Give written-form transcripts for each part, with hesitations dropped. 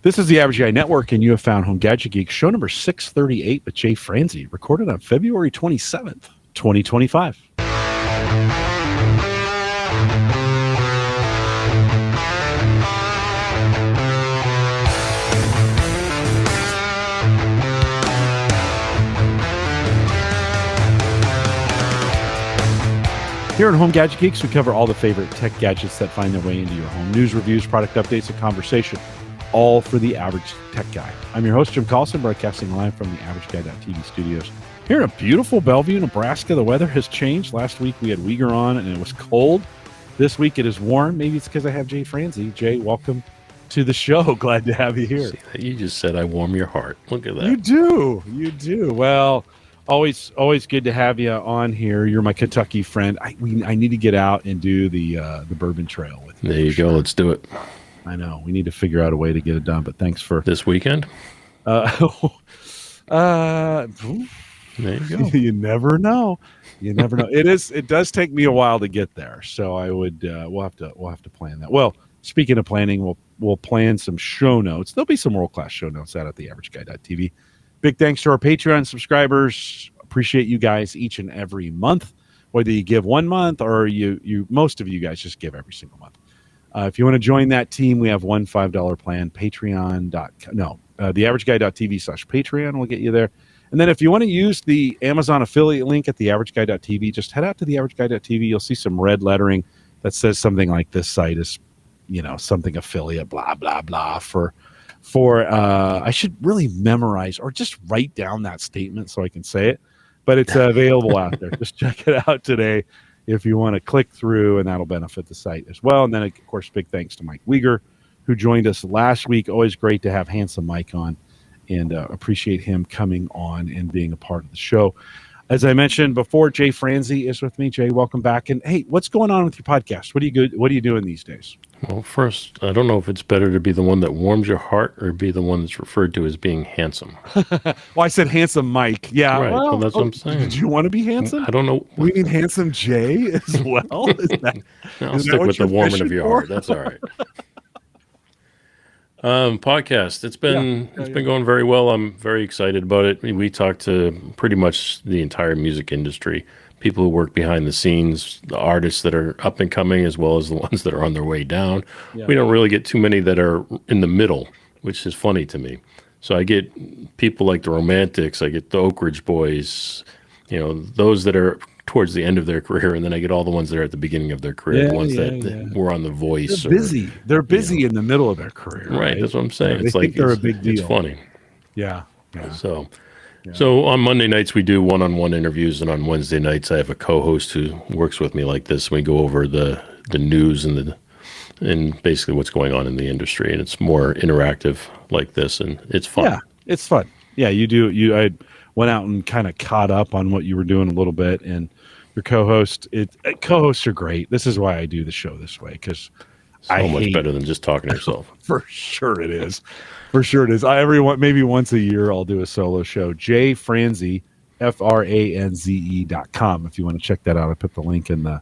This is the Average Guy Network, and you have found Home Gadget Geeks, show number 638 with Jay Franze, recorded on February 27th, 2025. Here at Home Gadget Geeks, we cover all the favorite tech gadgets that find their way into your home. News, reviews, product updates, and conversation, all for the average tech guy. I'm your host, Jim Collison, broadcasting live from the AverageGuy.tv studios. Here in a beautiful Bellevue, Nebraska, the weather has changed. Last week we had Uyghur on and it was cold. This week it is warm. Maybe it's because I have Jay Franze. Jay, welcome to the show. Glad to have you here. You just said I warm your heart. Look at that. You do. Well, always good to have you on here. You're my Kentucky friend. I need to get out and do the Bourbon Trail with you. There you go. Let's do it. I know. We need to figure out a way to get it done, but thanks for... This weekend? There you go. You never know. It does take me a while to get there, so I would we'll have to plan that. Well, speaking of planning, we'll plan some show notes. There'll be some world-class show notes out at the AverageGuy.tv. Big thanks to our Patreon subscribers. Appreciate you guys each and every month, whether you give 1 month or you most of you guys just give every single month. If you want to join that team, we have one $5 plan. TheAverageGuy.tv/Patreon will get you there. And then if you want to use the Amazon affiliate link at TheAverageGuy.tv, just head out to TheAverageGuy.tv. You'll see some red lettering that says something like this site is, something affiliate, blah, blah, blah. For I should really memorize or just write down that statement so I can say it. But it's available out there. Just check it out today if you want to click through, and that'll benefit the site as well. And then, of course, big thanks to Mike Uyghur, who joined us last week. Always great to have Handsome Mike on, and appreciate him coming on and being a part of the show. As I mentioned before, Jay Franze is with me. Jay, welcome back. And hey, what's going on with your podcast? What are you doing these days? Well, first, I don't know if it's better to be the one that warms your heart or be the one that's referred to as being handsome. Well, I said Handsome Mike. Yeah, right. Well, that's what I'm saying. Did you want to be handsome? I don't know. We mean Handsome Jay as well. I'll stick with the warming of your heart. That's all right. Podcast. It's been going very well. I'm very excited about it. We talked to pretty much the entire music industry, people who work behind the scenes, the artists that are up and coming, as well as the ones that are on their way down. Yeah. We don't really get too many that are in the middle, which is funny to me. So I get people like the Romantics, I get the Oak Ridge Boys, those that are towards the end of their career, and then I get all the ones that are at the beginning of their career, the ones that were on The Voice. They're busy in the middle of their career. Right, that's what I'm saying. It's like they're a big deal. It's funny. Yeah. So on Monday nights we do one-on-one interviews, and on Wednesday nights I have a co-host who works with me like this. We go over the news and basically what's going on in the industry, and it's more interactive like this, and it's fun. Yeah, it's fun. Yeah, you do. I went out and kind of caught up on what you were doing a little bit, and your co-host. Co-hosts are great. This is why I do the show this way, because much better than just talking to yourself. For sure it is. Maybe once a year I'll do a solo show. Jay Franze, FRANZE.com. If you want to check that out, I put the link in the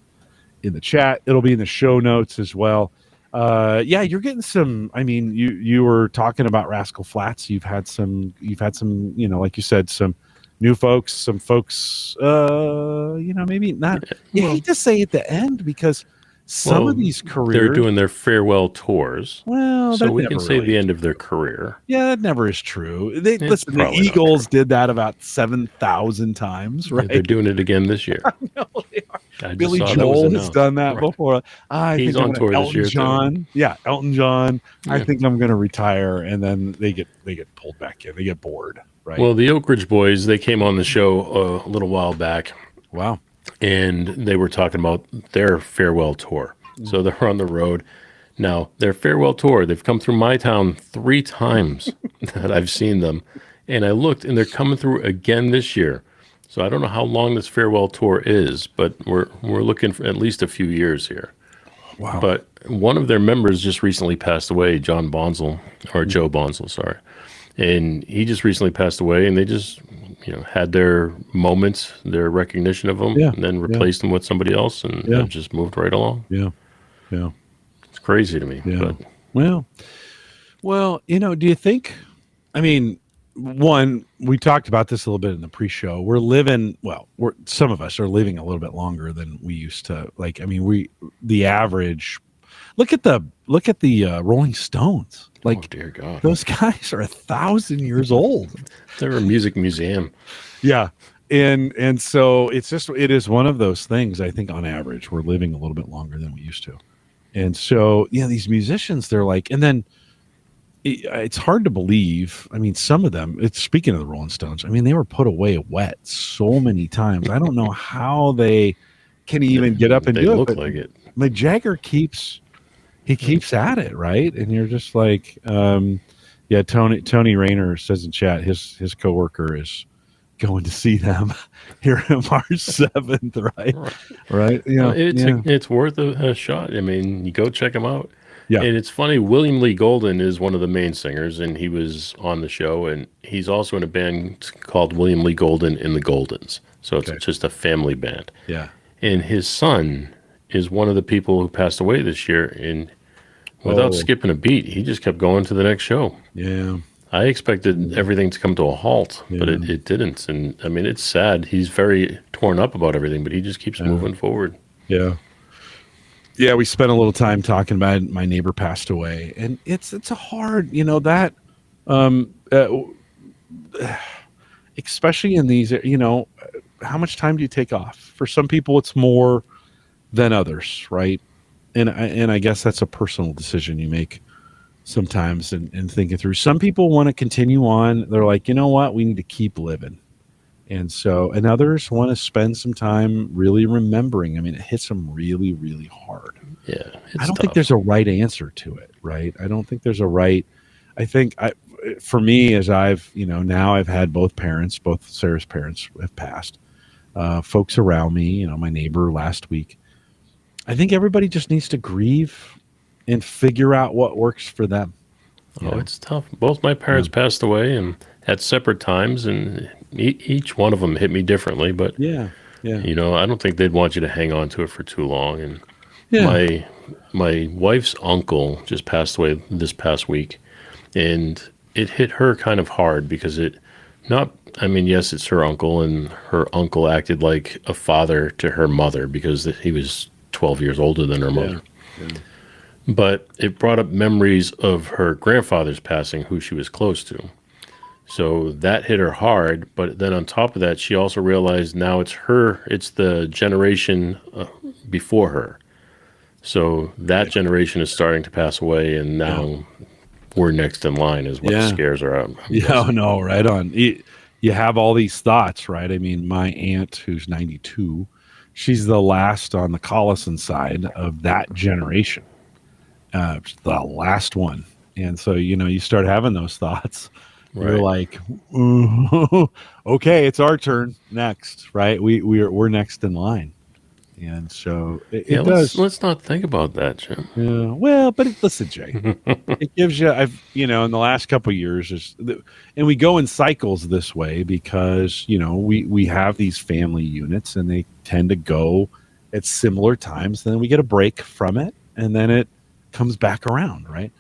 chat. It'll be in the show notes as well. You're getting some. I mean, you were talking about Rascal Flatts. You've had some, like you said, some new folks, some folks, maybe not. You hate to say at the end, because some of these careers, they're doing their farewell tours. Well, so we can say the end of their career. Yeah, that never is true. Listen, the Eagles did that about 7,000 times, right? Yeah, they're doing it again this year. I know they are. Billy Joel has done that before. He's on tour this year. Elton John. Yeah. I think I'm going to retire, and then they get pulled back in. They get bored, right? Well, the Oak Ridge Boys, they came on the show a little while back. Wow. And they were talking about their farewell tour. So they're on the road. Now, their farewell tour, they've come through my town 3 times that I've seen them. And I looked, and they're coming through again this year. So I don't know how long this farewell tour is, but we're looking for at least a few years here. Wow. But one of their members just recently passed away, Joe Bonzel, sorry. And he just recently passed away, and they just had their moments, their recognition of him, and then replaced them with somebody else, and have just moved right along. Yeah. It's crazy to me. Yeah. But well, Well, do you think? I mean, one, we talked about this a little bit in the pre-show. We're living well. Some of us are living a little bit longer than we used to. Like, I mean, the average. Look at the Rolling Stones. Like, oh dear God, those guys are 1,000 years old. They're a music museum. Yeah. And so it is one of those things. I think on average we're living a little bit longer than we used to. And so, these musicians, they're like, and then it's hard to believe. I mean, some of them, it's speaking of the Rolling Stones, I mean, they were put away wet so many times. I don't know how they can even get up and They do it. look But like it. Mick Jagger keeps at it, right? And you're just like, Tony Rayner says in chat, his coworker is going to see them here on March 7th, right? Well, it's worth a shot. I mean, you go check them out. Yeah. And it's funny, William Lee Golden is one of the main singers, and he was on the show, and he's also in a band called William Lee Golden and the Goldens. So it's just a family band. Yeah. And his son is one of the people who passed away this year, and without skipping a beat, he just kept going to the next show. Yeah. I expected everything to come to a halt, but it didn't. And I mean, it's sad. He's very torn up about everything, but he just keeps moving forward. Yeah. Yeah, we spent a little time talking about it. My neighbor passed away, and it's a hard, that, especially in these, how much time do you take off? For some people, it's more than others, right? And I guess that's a personal decision you make sometimes, and thinking through. Some people want to continue on. They're like, you know what, we need to keep living. And others want to spend some time really remembering. I mean, it hits them really, really hard. Yeah. I don't think there's a right answer to it, right? I don't think there's a right. I think for me, as I've, now I've had both Sarah's parents have passed, folks around me, my neighbor last week. I think everybody just needs to grieve and figure out what works for them. It's tough. Both my parents passed away and at separate times, and each one of them hit me differently. But I don't think they'd want you to hang on to it for too long. And my wife's uncle just passed away this past week, and it hit her kind of hard because yes, it's her uncle, and her uncle acted like a father to her mother because he was 12 years older than her mother. Yeah. But it brought up memories of her grandfather's passing, who she was close to. So that hit her hard. But then on top of that, she also realized now it's the generation before her. So that generation is starting to pass away, and now we're next in line is what scares her out. No, right on. You have all these thoughts, right? I mean, my aunt, who's 92, she's the last on the Collison side of that generation. The last one. And so, you start having those thoughts. Right. You're like, okay, it's our turn next, right? We're next in line. And so it does. Let's not think about that, Jim. Yeah. Well, but listen, Jay, it gives you, in the last couple of years, and we go in cycles this way because, we have these family units and they tend to go at similar times. Then we get a break from it, and then it comes back around, right?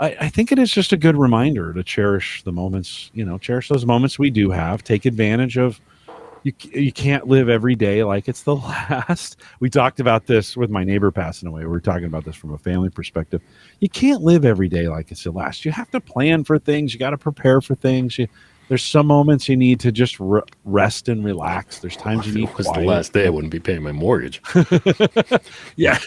I think it is just a good reminder to cherish the moments, cherish those moments we do have, take advantage of. You can't live every day like it's the last. We talked about this with my neighbor passing away. We were talking about this from a family perspective. You can't live every day like it's the last. You have to plan for things. You got to prepare for things. There's some moments you need to just rest and relax. There's times you need quiet. If it was the last day, I wouldn't be paying my mortgage. Yeah.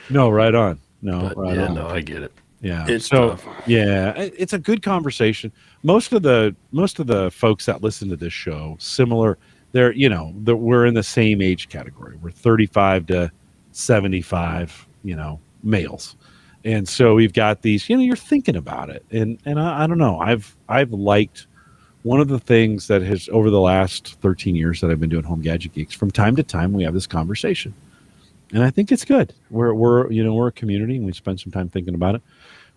No, right on. No, right on. No, I get it. Yeah. It's tough. Yeah, it's a good conversation. Most of the folks that listen to this show, similar, we're in the same age category. We're 35 to 75, males. And so we've got these, you're thinking about it. And I don't know. I've liked one of the things that has over the last 13 years that I've been doing Home Gadget Geeks, from time to time we have this conversation. And I think it's good. We're a community and we spend some time thinking about it.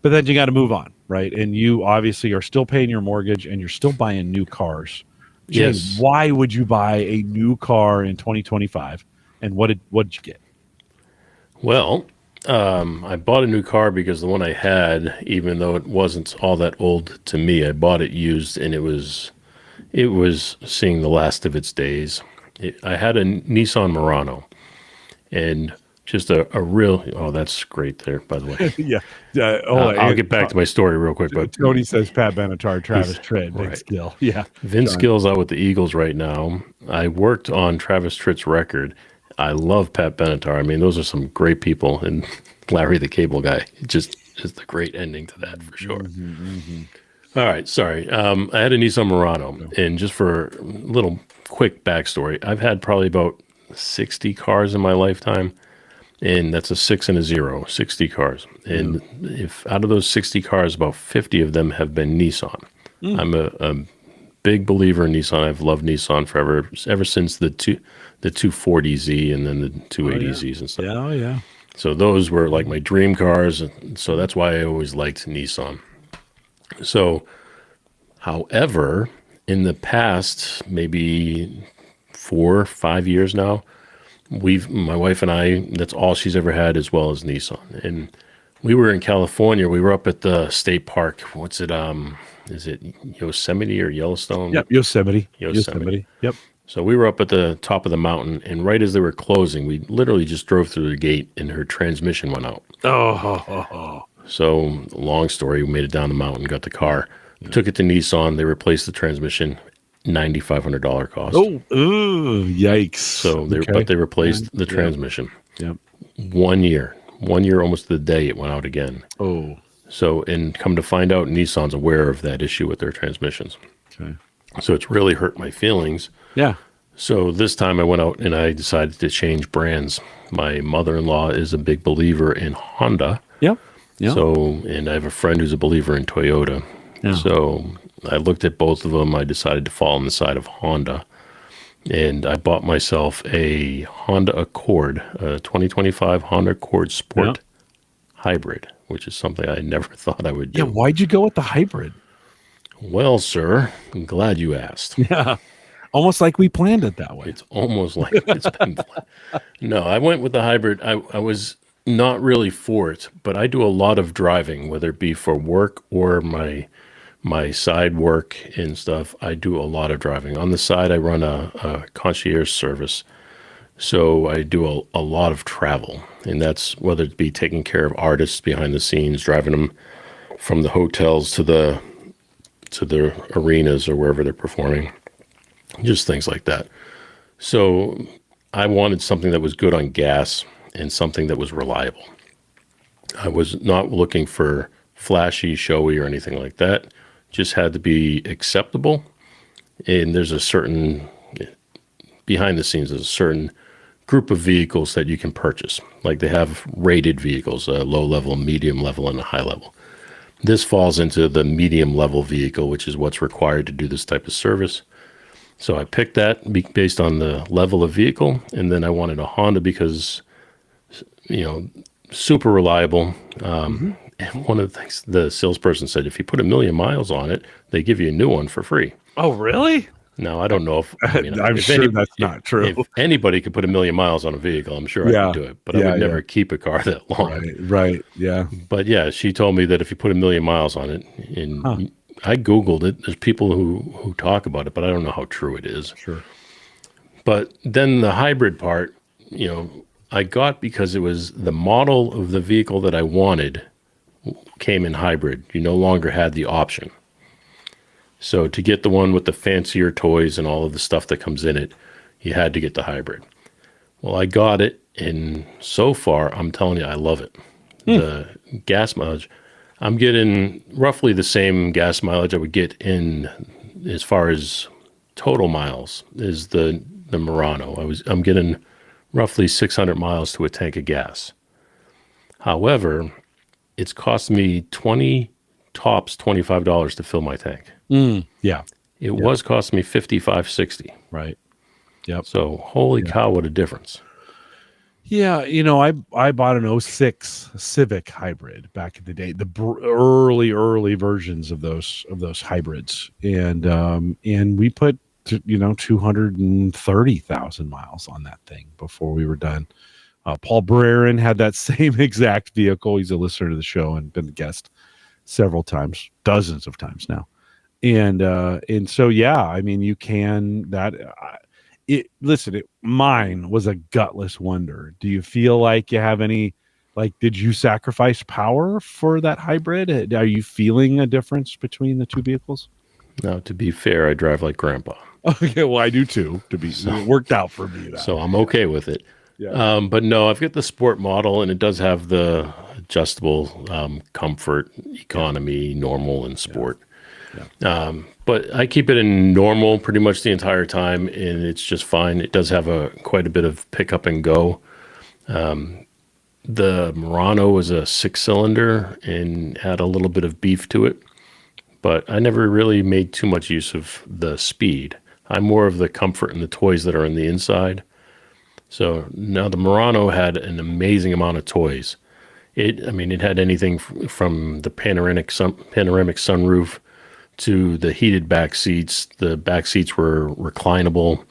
But then you got to move on, right? And you obviously are still paying your mortgage and you're still buying new cars. Yes. Why would you buy a new car in 2025? And what did you get? Well, I bought a new car because the one I had, even though it wasn't all that old to me, I bought it used and it was seeing the last of its days. I had a Nissan Murano, and just a real, oh, that's great there, by the way. Yeah. I'll get back to my story real quick. But Tony says Pat Benatar, Travis Tritt, Vince right. Gill. Yeah. Vince Gill's out with the Eagles right now. I worked on Travis Tritt's record. I love Pat Benatar. I mean, those are some great people. And Larry the Cable Guy, just a great ending to that for sure. All right, sorry. I had a Nissan Murano, and just for a little quick backstory, I've had probably about 60 cars in my lifetime, and that's a 6 and a 0, 60 cars. And if out of those 60 cars, about 50 of them have been Nissan. I'm a big believer in Nissan. I've loved Nissan forever, ever since the 240Z and then the 280Zs and stuff. Yeah, yeah. So those were like my dream cars. So that's why I always liked Nissan. So, however, in the past, maybe 4 or 5 years now, my wife and I, that's all she's ever had, as well as Nissan. And we were in California. We were up at the state park. What's it? Is it Yosemite or Yellowstone? Yep, Yosemite. Yep. So we were up at the top of the mountain, and right as they were closing, we literally just drove through the gate, and her transmission went out. Oh. So, long story, we made it down the mountain, got the car, took it to Nissan. They replaced the transmission, $9,500 cost. Oh, yikes! So, but they replaced the transmission. Yep. 1 year, almost to the day, it went out again. Oh. So, and come to find out, Nissan's aware of that issue with their transmissions. Okay. So it's really hurt my feelings. Yeah. So this time I went out and I decided to change brands. My mother-in-law is a big believer in Honda. Yep. Yeah. So, and I have a friend who's a believer in Toyota. Yeah. So I looked at both of them. I decided to fall on the side of Honda. And I bought myself a Honda Accord, a 2025 Honda Accord Sport Hybrid, which is something I never thought I would do. Yeah, why'd you go with the hybrid? Well, sir, I'm glad you asked. Yeah. Almost like we planned it that way. It's almost like it's been planned. No, I went with the hybrid. I was not really for it, but I do a lot of driving, whether it be for work or my side work and stuff. I do a lot of driving. On the side, I run a concierge service. So I do a lot of travel, and that's whether it be taking care of artists behind the scenes, driving them from the hotels to the arenas or wherever they're performing, just things like that. So I wanted something that was good on gas and something that was reliable. I was not looking for flashy, showy, or anything like that. Just had to be acceptable. And there's a certain, behind the scenes, there's a certain group of vehicles that you can purchase. Like they have rated vehicles, a low level, medium level, and a high level. This falls into the medium level vehicle, which is what's required to do this type of service. So I picked that based on the level of vehicle, and then I wanted a Honda because, super reliable. And one of the things the salesperson said, if you put 1 million miles on it, they give you a new one for free. Oh, really? Now, I don't know if I'm sure that's not true. If anybody could put 1 million miles on a vehicle, I'm sure I could do it. But I would never keep a car that long. Right. Yeah. But yeah, she told me that if you put 1 million miles on it, and I Googled it, there's people who talk about it, but I don't know how true it is. Sure. But then the hybrid part, I got because it was the model of the vehicle that I wanted came in hybrid. You no longer had the option. So to get the one with the fancier toys and all of the stuff that comes in it, you had to get the hybrid. Well, I got it, and so far, I'm telling you, I love it. The gas mileage, I'm getting roughly the same gas mileage I would get in as far as total miles as the Murano. I'm getting roughly 600 miles to a tank of gas. However, it's cost me tops $25 to fill my tank. Yeah. It was costing me $55.60. Right. Yep. So holy cow, what a difference. Yeah, I bought an 06 Civic hybrid back in the day, the early versions of those hybrids, and we put 230,000 miles on that thing before we were done Paul Brerein had that same exact vehicle. He's a listener to the show and been a guest several times, dozens of times now. And so yeah, I mean, you can that. Mine was a gutless wonder. Do you feel like you have any? Like, did you sacrifice power for that hybrid? Are you feeling a difference between the two vehicles? Now, to be fair, I drive like Grandpa. Okay, well, I do too. It worked out for me. So I'm okay with it. Yeah. But no, I've got the sport model, and it does have the adjustable comfort, economy, normal, and sport. Yeah. But I keep it in normal pretty much the entire time, and it's just fine. It does have quite a bit of pickup and go. The Murano was a 6-cylinder and had a little bit of beef to it, but I never really made too much use of the speed. I'm more of the comfort and the toys that are in the inside. So now the Murano had an amazing amount of toys. It had anything from the panoramic sunroof to the heated back seats. The back seats were reclinable.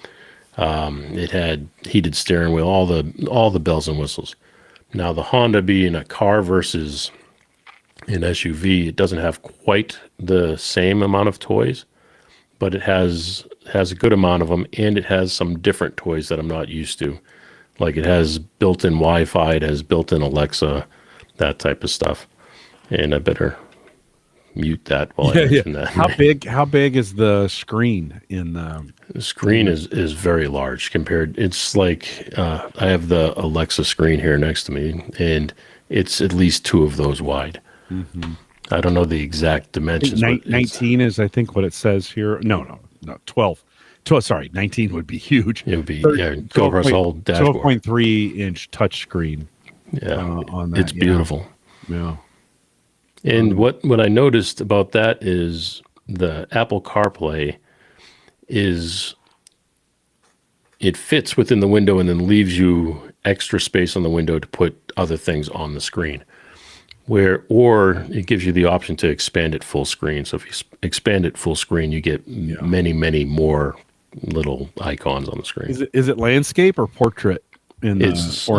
It had heated steering wheel, all the bells and whistles. Now the Honda being a car versus an SUV, it doesn't have quite the same amount of toys, but it has a good amount of them, and it has some different toys that I'm not used to. Like it has built-in Wi-Fi, it has built-in Alexa, that type of stuff. And I better mute that while I mention that. How big is the screen in the? The screen is very large compared. It's like I have the Alexa screen here next to me, and it's at least 2 of those wide. Mm-hmm. I don't know the exact dimensions. 19 is, I think, what it says here. No, 12. 19 would be huge. It would be go across the whole dashboard. 12.3-inch touchscreen. Yeah, on that. It's beautiful. Yeah. And what I noticed about that is the Apple CarPlay it fits within the window and then leaves you extra space on the window to put other things on the screen. Or it gives you the option to expand it full screen. So if you expand it full screen, you get many, many more little icons on the screen. Is it landscape or portrait? It's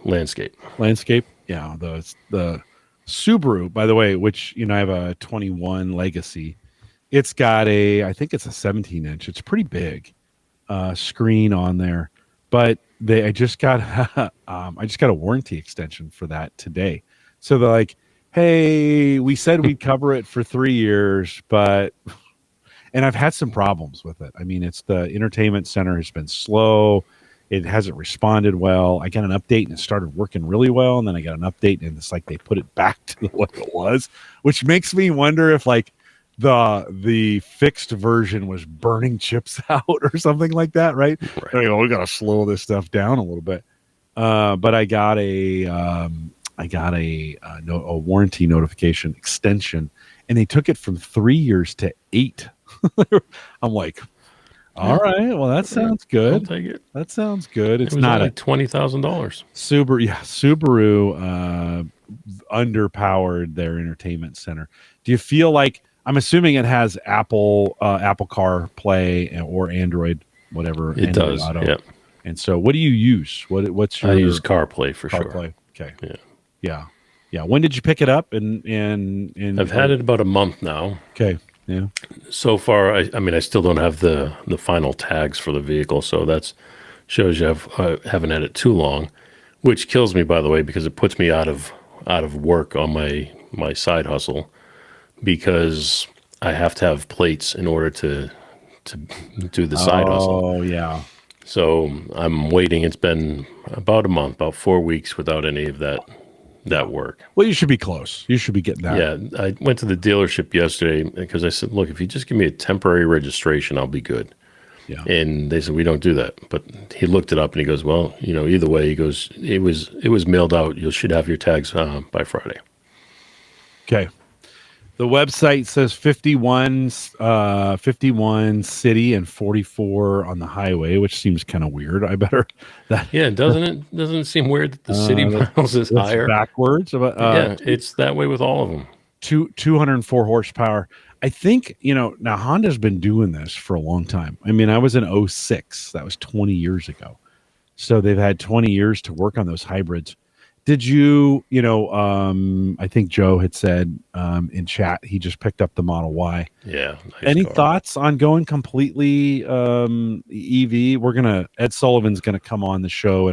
landscape. Landscape. Yeah. The Subaru, by the way, which I have a 21 Legacy. It's got I think it's a 17-inch. It's pretty big screen on there. But I just got a warranty extension for that today. So they're like, hey, we said we'd cover it for 3 years, and I've had some problems with it. I mean, it's the entertainment center has been slow. It hasn't responded well. I got an update and it started working really well. And then I got an update and it's like they put it back to what it was, which makes me wonder if like the fixed version was burning chips out or something like that, right? We got to slow this stuff down a little bit. But I got a warranty notification extension, and they took it from 3 years to 8. I'm like, all right, well that sounds good. I'll take it. That sounds good. It's it was not like $20,000. Subaru underpowered their entertainment center. Do you feel like, I'm assuming it has Apple CarPlay or Android, whatever. It Android does. Auto. Yep. And so, what do you use? What's your? I use CarPlay for CarPlay. Sure. Okay. Yeah. When did you pick it up? And I've had it about a month now. Okay. Yeah. So far, I still don't have the final tags for the vehicle, so that shows you I haven't had it too long, which kills me, by the way, because it puts me out of work on my side hustle, because I have to have plates in order to do the side hustle. Oh yeah. So I'm waiting. It's been about a month, about 4 weeks without any of that work. Well, you should be close. You should be getting that. Yeah, I went to the dealership yesterday because I said, look, if you just give me a temporary registration, I'll be good. Yeah. And they said, we don't do that. But he looked it up and he goes, well, either way, he goes, it was mailed out. You should have your tags by Friday. Okay. The website says 51 city and 44 on the highway, which seems kind of weird. I better that. Yeah, doesn't it? Doesn't it seem weird that the city miles is higher? Backwards. Yeah, it's that way with all of them. 204 horsepower. I think, now Honda's been doing this for a long time. I mean, I was in 06. That was 20 years ago. So they've had 20 years to work on those hybrids. Did you, I think Joe had said in chat, he just picked up the Model Y. Yeah. Nice Any car. thoughts on going completely EV? Ed Sullivan's going to come on the show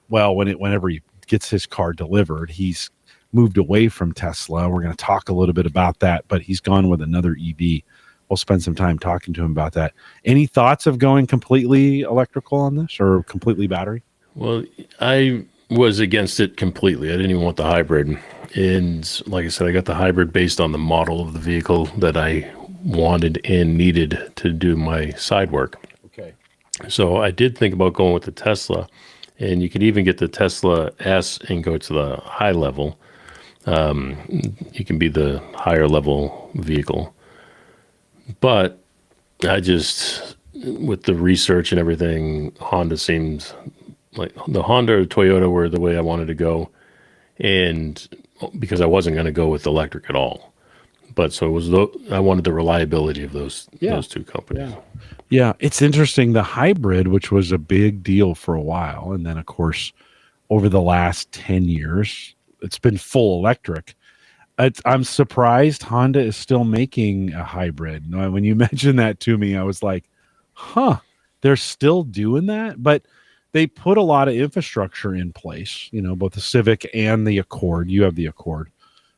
whenever he gets his car delivered. He's moved away from Tesla. We're going to talk a little bit about that, but he's gone with another EV. We'll spend some time talking to him about that. Any thoughts of going completely electrical on this or completely battery? Well, I was against it completely. I didn't even want the hybrid. And like I said, I got the hybrid based on the model of the vehicle that I wanted and needed to do my side work. Okay. So I did think about going with the Tesla, and you could even get the Tesla S and go to the high level. You can be the higher level vehicle. But I just, with the research and everything, Honda seemed like the Honda or Toyota were the way I wanted to go. And because I wasn't going to go with electric at all. But so it was, I wanted the reliability of those two companies. Yeah, it's interesting. The hybrid, which was a big deal for a while, and then of course, over the last 10 years, it's been full electric. I'm surprised Honda is still making a hybrid. When you mentioned that to me, I was like, huh, they're still doing that? But they put a lot of infrastructure in place, both the Civic and the Accord. You have the Accord.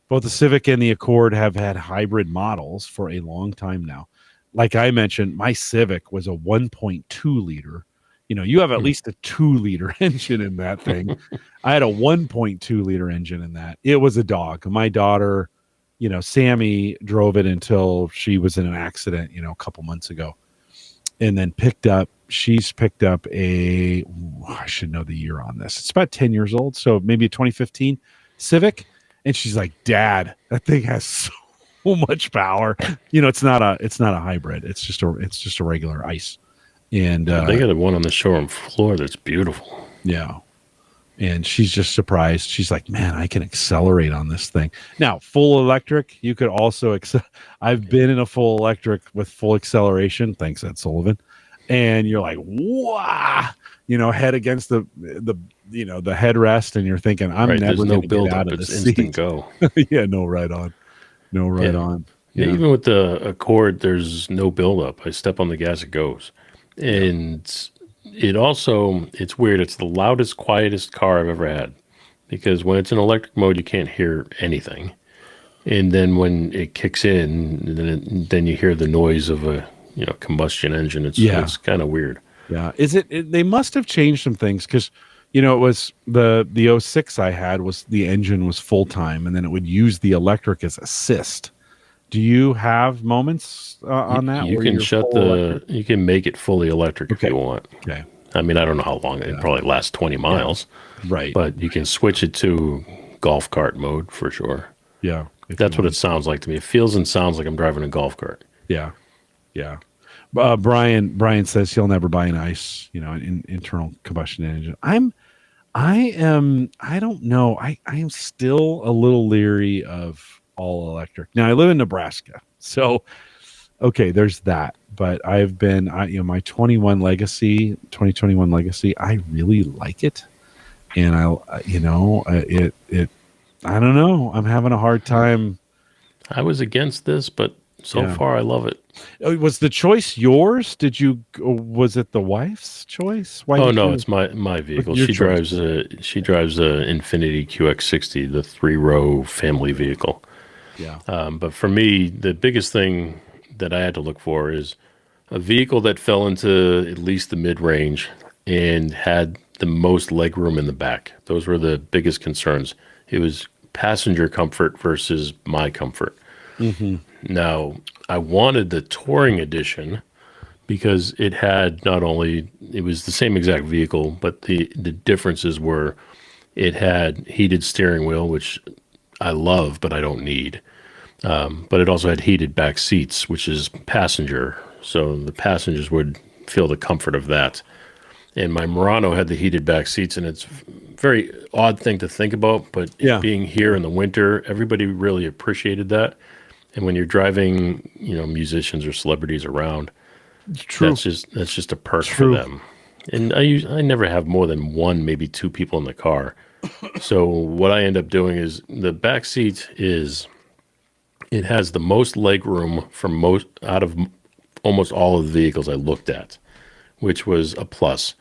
Both the Civic and the Accord have had hybrid models for a long time now. Like I mentioned, my Civic was a 1.2 liter. You have at least a 2-liter engine in that thing. I had a 1.2 liter engine in that. It was a dog. My daughter, Sammy drove it until she was in an accident, a couple months ago. And then she's picked up I should know the year on this. It's about 10 years old. So maybe a 2015 Civic. And she's like, Dad, that thing has so much power. It's not a hybrid. It's just a regular ICE. And they got one on the showroom floor that's beautiful. Yeah. And she's just surprised. She's like, man, I can accelerate on this thing. Now, full electric, you could also I've been in a full electric with full acceleration. Thanks, Ed Sullivan. And you're like, wow, head against the headrest, and you're thinking, I'm never going to get out of this seat. Instant go. Yeah, no right on. Yeah, even with the Accord, there's no buildup. I step on the gas, it goes. And it's weird. It's the loudest, quietest car I've ever had, because when it's in electric mode, you can't hear anything. And then when it kicks in, then you hear the noise of a combustion engine. It's kind of weird. Yeah. They must have changed some things, because it was the 06 I had was the engine was full time, and then it would use the electric as assist. Do you have moments on that? You can you can make it fully electric if you want. Okay. I mean, I don't know how long it probably lasts 20 miles. Yeah. Right. But you can switch it to golf cart mode for sure. Yeah. That's what it sounds like to me. It feels and sounds like I'm driving a golf cart. Yeah. Yeah. Brian says he'll never buy an ICE, an internal combustion engine. I don't know. I am still a little leery of all electric. Now I live in Nebraska, so okay, there's that. But I've been, my 2021 Legacy, I really like it, and I don't know. I'm having a hard time. I was against this, but so far I love it. Was the choice yours? Was it the wife's choice? It's my vehicle. She drives a Infiniti QX60, the 3-row family vehicle. Yeah. But for me, the biggest thing that I had to look for is a vehicle that fell into at least the mid-range and had the most legroom in the back. Those were the biggest concerns. It was passenger comfort versus my comfort. Mm-hmm. Now, I wanted the Touring Edition because it was the same exact vehicle, but the differences were it had heated steering wheel, which I love, but I don't need. But it also had heated back seats, which is passenger. So the passengers would feel the comfort of that. And my Murano had the heated back seats, and it's a very odd thing to think about, but being here in the winter, everybody really appreciated that. And when you're driving, musicians or celebrities around, true. That's just a perk for them. And I never have more than one, maybe two people in the car. So what I end up doing is the back seat it has the most leg room for most out of almost all of the vehicles I looked at, which was a plus.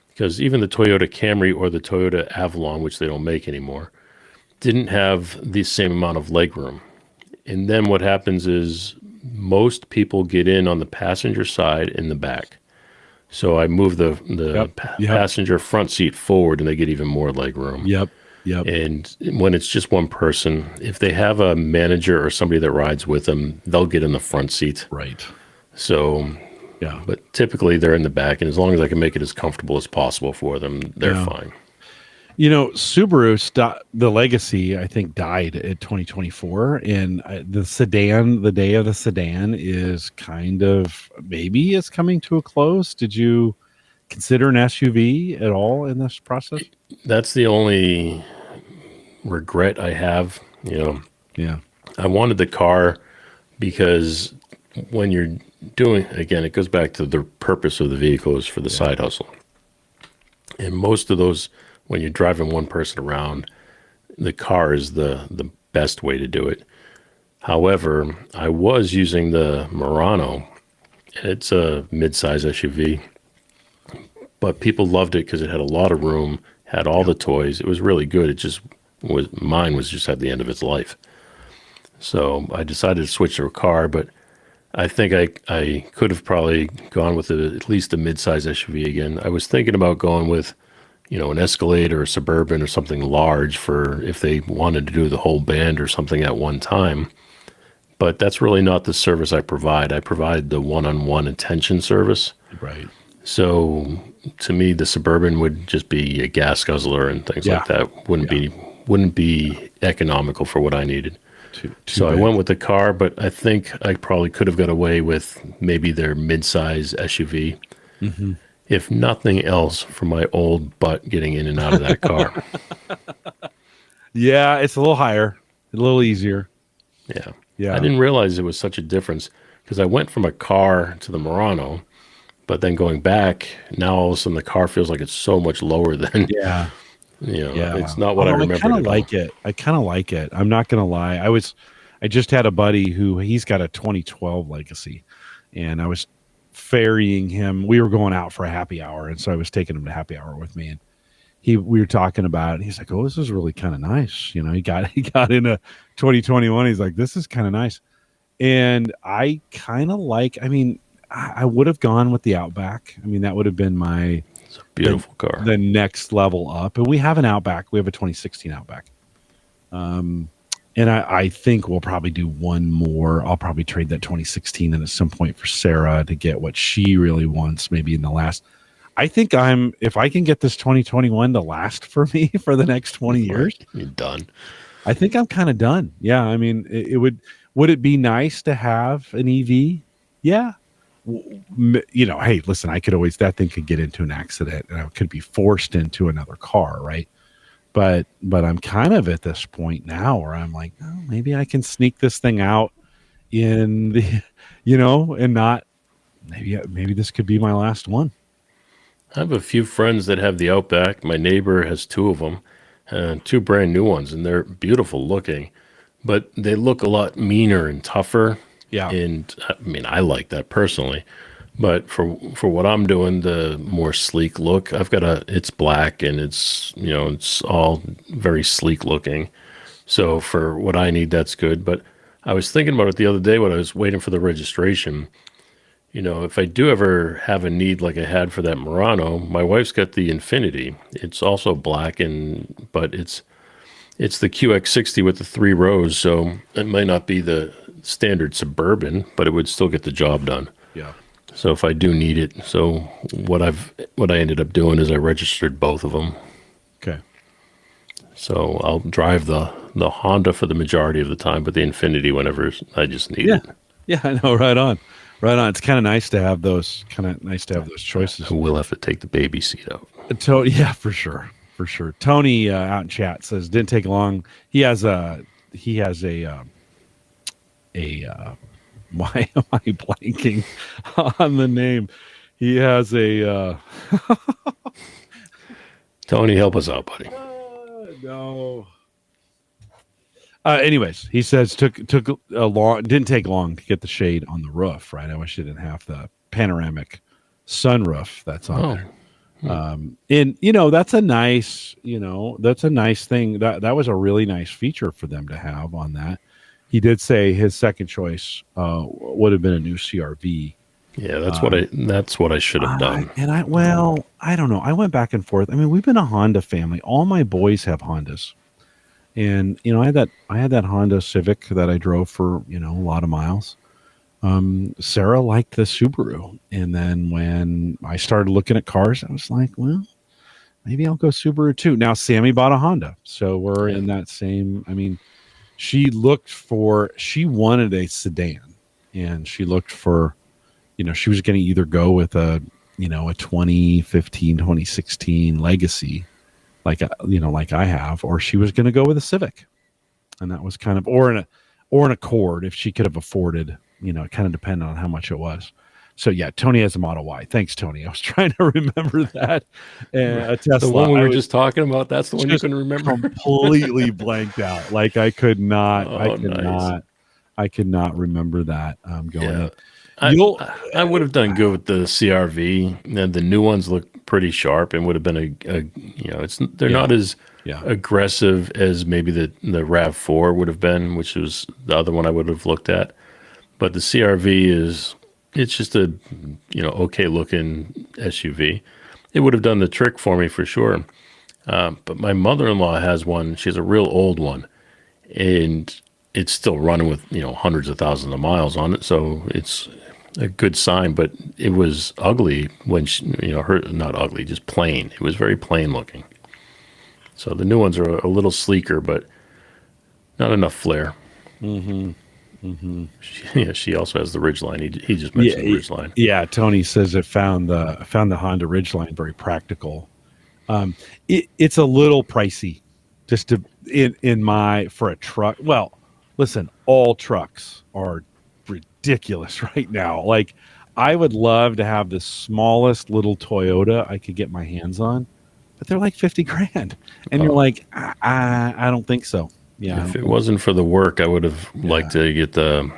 Because even the Toyota Camry or the Toyota Avalon, which they don't make anymore, didn't have the same amount of leg room. And then what happens is most people get in on the passenger side in the back. So I move the passenger front seat forward, and they get even more leg room. Yep. And when it's just one person, if they have a manager or somebody that rides with them, they'll get in the front seat. Right. So, but typically they're in the back, and as long as I can make it as comfortable as possible for them, they're fine. You know, Subaru, the Legacy, I think, died at 2024, and the sedan, the day of the sedan, is kind of, maybe it's coming to a close. Did you consider an SUV at all in this process? That's the only regret I have. Yeah. I wanted the car because when you're doing, again, it goes back to the purpose of the vehicle is for the side hustle. And most of those, when you're driving one person around, the car is the best way to do it. However, I was using the Murano, and it's a mid-size SUV, but people loved it because it had a lot of room, had all the toys. It was really good. It just mine was just at the end of its life. So I decided to switch to a car, but I think I could have probably gone with at least a mid-size SUV again. I was thinking about going with, an Escalade or a Suburban or something large for if they wanted to do the whole band or something at one time. But that's really not the service I provide. I provide the one-on-one attention service. Right. So to me, the Suburban would just be a gas guzzler and things like that. Wouldn't be economical for what I needed. So I went with the car, but I think I probably could have got away with maybe their mid-size SUV. Mm-hmm. If nothing else, for my old butt getting in and out of that car. Yeah, it's a little higher, a little easier. Yeah. I didn't realize it was such a difference because I went from a car to the Murano, but then going back, now all of a sudden the car feels like it's so much lower than. It's not what I remember. I kind of like it. I'm not gonna lie. I just had a buddy who he's got a 2012 Legacy, and I was ferrying him. We were going out for a happy hour, and so I was taking him to happy hour with me, and we were talking about it, and he's like, "Oh, this is really kind of nice." He got into 2021. He's like, "This is kind of nice," and I kind of like. I mean, I would have gone with the Outback. I mean, that would have been my. It's a beautiful car. The next level up. And we have an Outback. We have a 2016 Outback. And I think we'll probably do one more. I'll probably trade that 2016 in at some point for Sarah to get what she really wants, maybe in the last. I think if I can get this 2021 to last for me for the next 20 years. You're done. I think I'm kind of done. Yeah. I mean, would it be nice to have an EV? Yeah. Hey, listen, that thing could get into an accident and I could be forced into another car, right? But I'm kind of at this point now where I'm like, oh, maybe I can sneak this thing out in the, and not, maybe this could be my last one. I have a few friends that have the Outback. My neighbor has two of them, two brand new ones, and they're beautiful looking, but they look a lot meaner and tougher. Yeah. And I mean, I like that personally, but for what I'm doing, the more sleek look, it's black and it's all very sleek looking. So for what I need, that's good. But I was thinking about it the other day when I was waiting for the registration. If I do ever have a need like I had for that Murano, my wife's got the Infinity. It's also black but it's the QX60 with the 3 rows. So it might not be the standard Suburban, but it would still get the job done. Yeah. So if I do need it, so what I ended up doing is I registered both of them. Okay. So I'll drive the Honda for the majority of the time, but the Infinity whenever I just need it. Yeah, I know. Right on. It's kind of nice to have those. Choices. I will have to take the baby seat out. Yeah, for sure. Tony out in chat says didn't take long. He has a why am I blanking on the name? he has a Tony, help us out, buddy. no. Anyways, he says took a long, didn't take long to get the shade on the roof. Right, I wish it didn't have the panoramic sunroof that's on there. And that's a nice, that's a nice thing. That was a really nice feature for them to have on that. He did say his second choice would have been a new CRV. Yeah, that's what I should have done. I don't know. I went back and forth. I mean, we've been a Honda family. All my boys have Hondas. And I had that Honda Civic that I drove for a lot of miles. Sarah liked the Subaru, and then when I started looking at cars, I was like, well, maybe I'll go Subaru too. Now Sammy bought a Honda, so we're in that same. I mean, she wanted a sedan, and she looked for, she was going to either go with a 2015, 2016 Legacy. Like I have, or she was going to go with a Civic, and that was kind of, or an Accord if she could have afforded. It kind of depended on how much it was. So yeah, Tony has a Model Y. Thanks, Tony. I was trying to remember that. And a Tesla. The one we were just talking about. That's the one you can remember. Completely blanked out. Like I could not. I could not remember that going. Yeah. I would have done good with the CRV. The new ones look pretty sharp and would have been they're not as aggressive as maybe the RAV4 would have been, which was the other one I would have looked at. But the CRV it's just a okay looking SUV. It would have done the trick for me for sure. But my mother-in-law has one. She has a real old one, and it's still running with hundreds of thousands of miles on it. So it's a good sign. But it was ugly when not ugly, just plain. It was very plain looking. So the new ones are a little sleeker, but not enough flair. Mm-hmm. Mm-hmm. She also has the Ridgeline. He just mentioned the Ridgeline. Yeah, Tony says it found the Honda Ridgeline very practical. It's a little pricey, just for a truck. Well, listen, all trucks are ridiculous right now. Like, I would love to have the smallest little Toyota I could get my hands on, but they're like $50,000, and you're like, I don't think so. Yeah, if it wasn't for the work, I would have liked to get the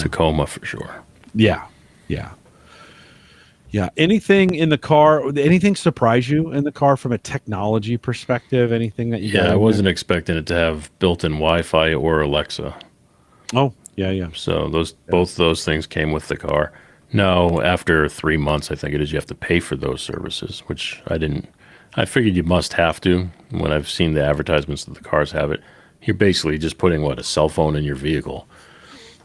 Tacoma for sure. Yeah. Anything in the car? Anything surprise you in the car from a technology perspective? Anything that you? Yeah, I wasn't expecting it to have built-in Wi-Fi or Alexa. Oh, yeah. So both those things came with the car. No, after 3 months, I think it is, you have to pay for those services, which I didn't. I figured you must have to. When I've seen the advertisements that the cars have it. You're basically just putting a cell phone in your vehicle.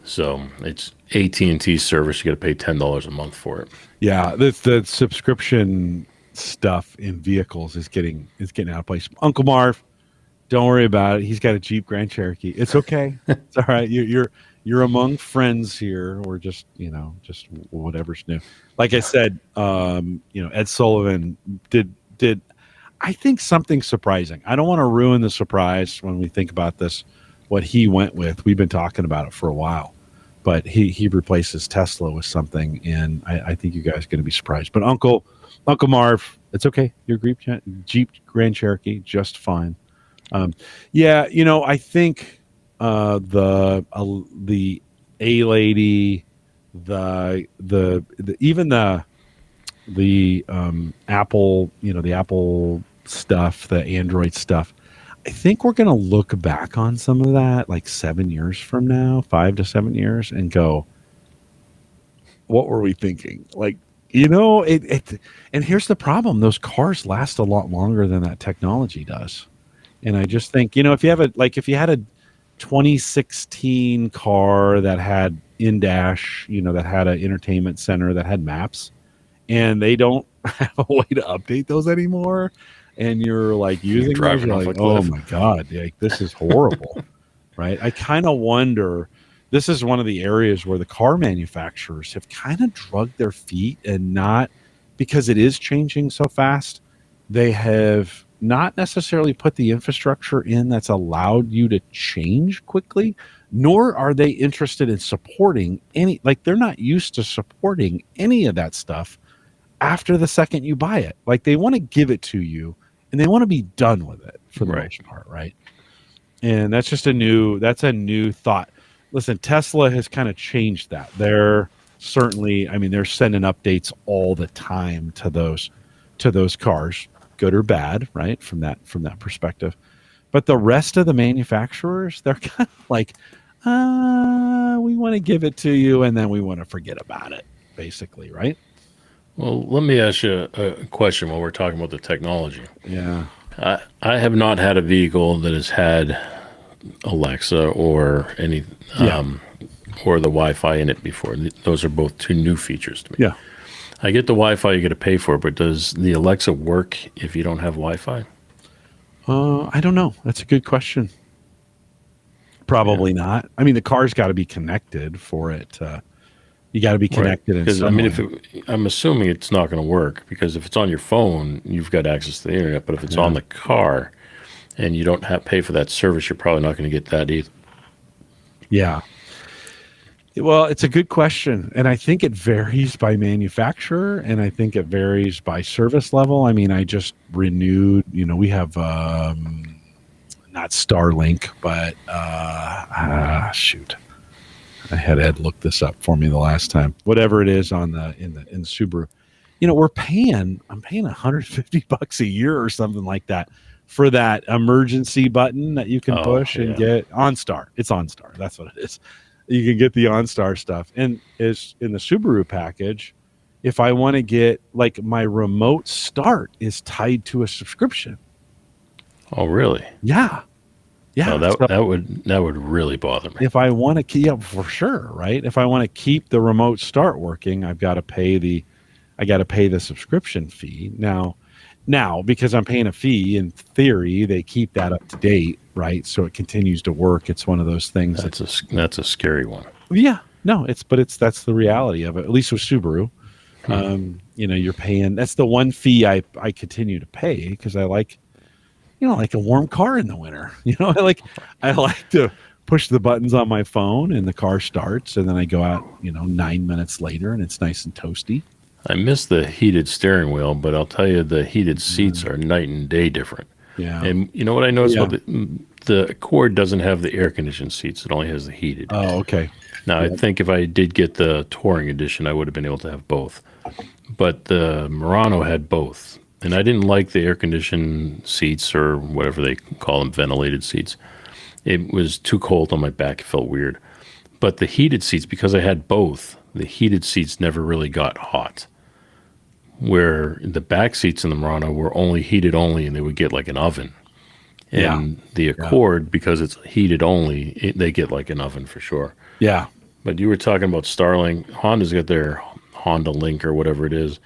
So it's AT&T service. You got to pay $10 a month for it. Yeah, the subscription stuff in vehicles is getting out of place. Uncle Marv, don't worry about it. He's got a Jeep Grand Cherokee. It's okay. It's all right. You're among friends here, or just whatever's new. Like I said, Ed Sullivan did. I think something surprising. I don't want to ruin the surprise when we think about this, what he went with. We've been talking about it for a while, but he replaces Tesla with something, and I think you guys are going to be surprised. But Uncle Marv, it's okay. Your Jeep Grand Cherokee, just fine. I think the A-Lady, even the Apple, the Apple stuff, the Android stuff, I think we're going to look back on some of that like 7 years from now, 5 to 7 years, and go, what were we thinking? Like, and here's the problem. Those cars last a lot longer than that technology does. And I just think, if you had a 2016 car that had in-dash, that had an entertainment center, that had maps, and they don't have a way to update those anymore, and you're like using those, you're like, oh my God, this is horrible. Right? I kind of wonder, this is one of the areas where the car manufacturers have kind of drugged their feet, and not because it is changing so fast, they have not necessarily put the infrastructure in that's allowed you to change quickly, nor are they interested in supporting they're not used to supporting any of that stuff after the second you buy it. Like they want to give it to you and they want to be done with it for the most part, right? And that's just a new thought. Listen, Tesla has kind of changed that. They're certainly, I mean, they're sending updates all the time to those cars, good or bad, right? From that perspective. But the rest of the manufacturers, they're kind of like, we want to give it to you and then we want to forget about it, basically, right? Well, let me ask you a question while we're talking about the technology. Yeah. I have not had a vehicle that has had Alexa or any or the Wi-Fi in it before. Those are both two new features to me. Yeah. I get the Wi-Fi, you got to pay for it, but does the Alexa work if you don't have Wi-Fi? I don't know. That's a good question. Probably not. I mean, the car's got to be connected for it. You got to be connected in some way. I'm assuming it's not going to work because if it's on your phone, you've got access to the internet. But if it's on the car and you don't pay for that service, you're probably not going to get that either. Yeah. Well, it's a good question. And I think it varies by manufacturer and I think it varies by service level. I mean, I just renewed, we have not Starlink, but shoot. I had Ed look this up for me the last time. Whatever it is in Subaru. I'm paying $150 a year or something like that for that emergency button that you can push and get OnStar. It's OnStar. That's what it is. You can get the OnStar stuff. And is in the Subaru package, if I want to get like my remote start is tied to a subscription. Oh, really? Yeah. Yeah. Oh, that would really bother me. If I want to keep for sure, right? If I want to keep the remote start working, I've got to pay the subscription fee. Now because I'm paying a fee, in theory, they keep that up to date, right? So it continues to work. It's one of those things. That's a scary one. Yeah. No, that's the reality of it. At least with Subaru. You're paying, that's the one fee I continue to pay because I like a warm car in the winter. I like to push the buttons on my phone and the car starts and then I go out, 9 minutes later and it's nice and toasty. I miss the heated steering wheel, but I'll tell you the heated seats are night and day different. Yeah. And you know what I noticed about the Accord doesn't have the air conditioned seats. It only has the heated. Oh, okay. Now, I think if I did get the Touring Edition, I would have been able to have both. But the Murano had both. And I didn't like the air-conditioned seats or whatever they call them, ventilated seats. It was too cold on my back. It felt weird. But the heated seats, because I had both, the heated seats never really got hot. Where the back seats in the Murano were only heated only, and they would get like an oven. And the Accord, because it's heated only, they get like an oven for sure. Yeah. But you were talking about Starlink. Honda's got their Honda Link or whatever it is.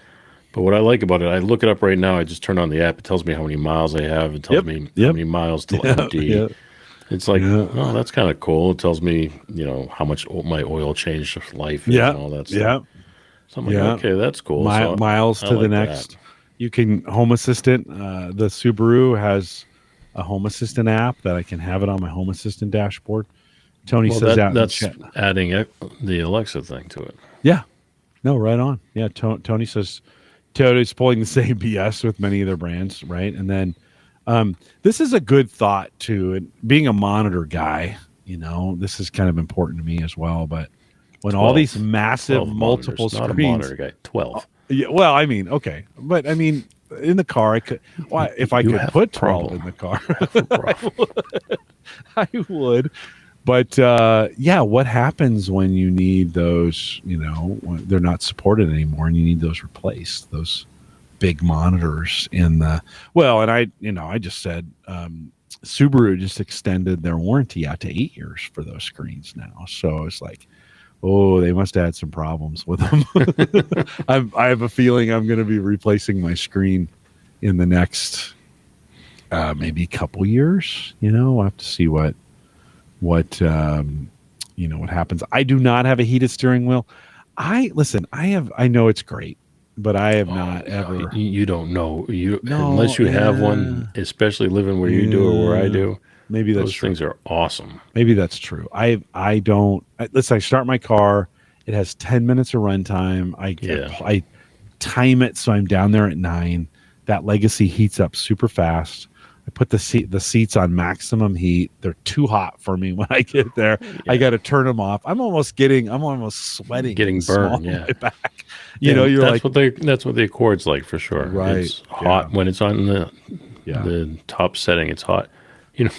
But what I like about it, I look it up right now. I just turn on the app. It tells me how many miles I have. It tells me how many miles till empty. Yeah. It's like, oh, that's kind of cool. It tells me, how much my oil change life is and all that stuff. Yeah. So I'm like, okay, that's cool. Miles to the next. That. You can Home Assistant. The Subaru has a Home Assistant app that I can have it on my Home Assistant dashboard. Tony says that's adding the Alexa thing to it. Yeah. No, right on. Yeah. Tony says Toyota's pulling the same BS with many of their brands, right? And then this is a good thought too. And being a monitor guy, this is kind of important to me as well. But when 12, all these massive multiple screens, not a monitor guy, 12. Yeah, well, I mean, okay, but I mean, in the car, I could. Why, if I could put 12 in the car, I would. But what happens when you need those? When they're not supported anymore, and you need those replaced. Those big monitors in the and I just said Subaru just extended their warranty out to 8 years for those screens now. So I was like, oh, they must have had some problems with them. I have a feeling I'm going to be replacing my screen in the next maybe couple years. We'll have to see what happens. I do not have a heated steering wheel. I know it's great, but I have not ever. You don't know unless you have one, especially living where you do or where I do. Maybe that's those true. Things are awesome. Maybe that's true. I start my car. It has 10 minutes of runtime. I time it so I'm down there at 9. That Legacy heats up super fast. I put the seats on maximum heat. They're too hot for me when I get there. Yeah. I got to turn them off. I'm almost sweating, getting burned. Yeah, my back. You're that's what the Accord's like for sure. Right, it's hot when it's on the top setting. It's hot.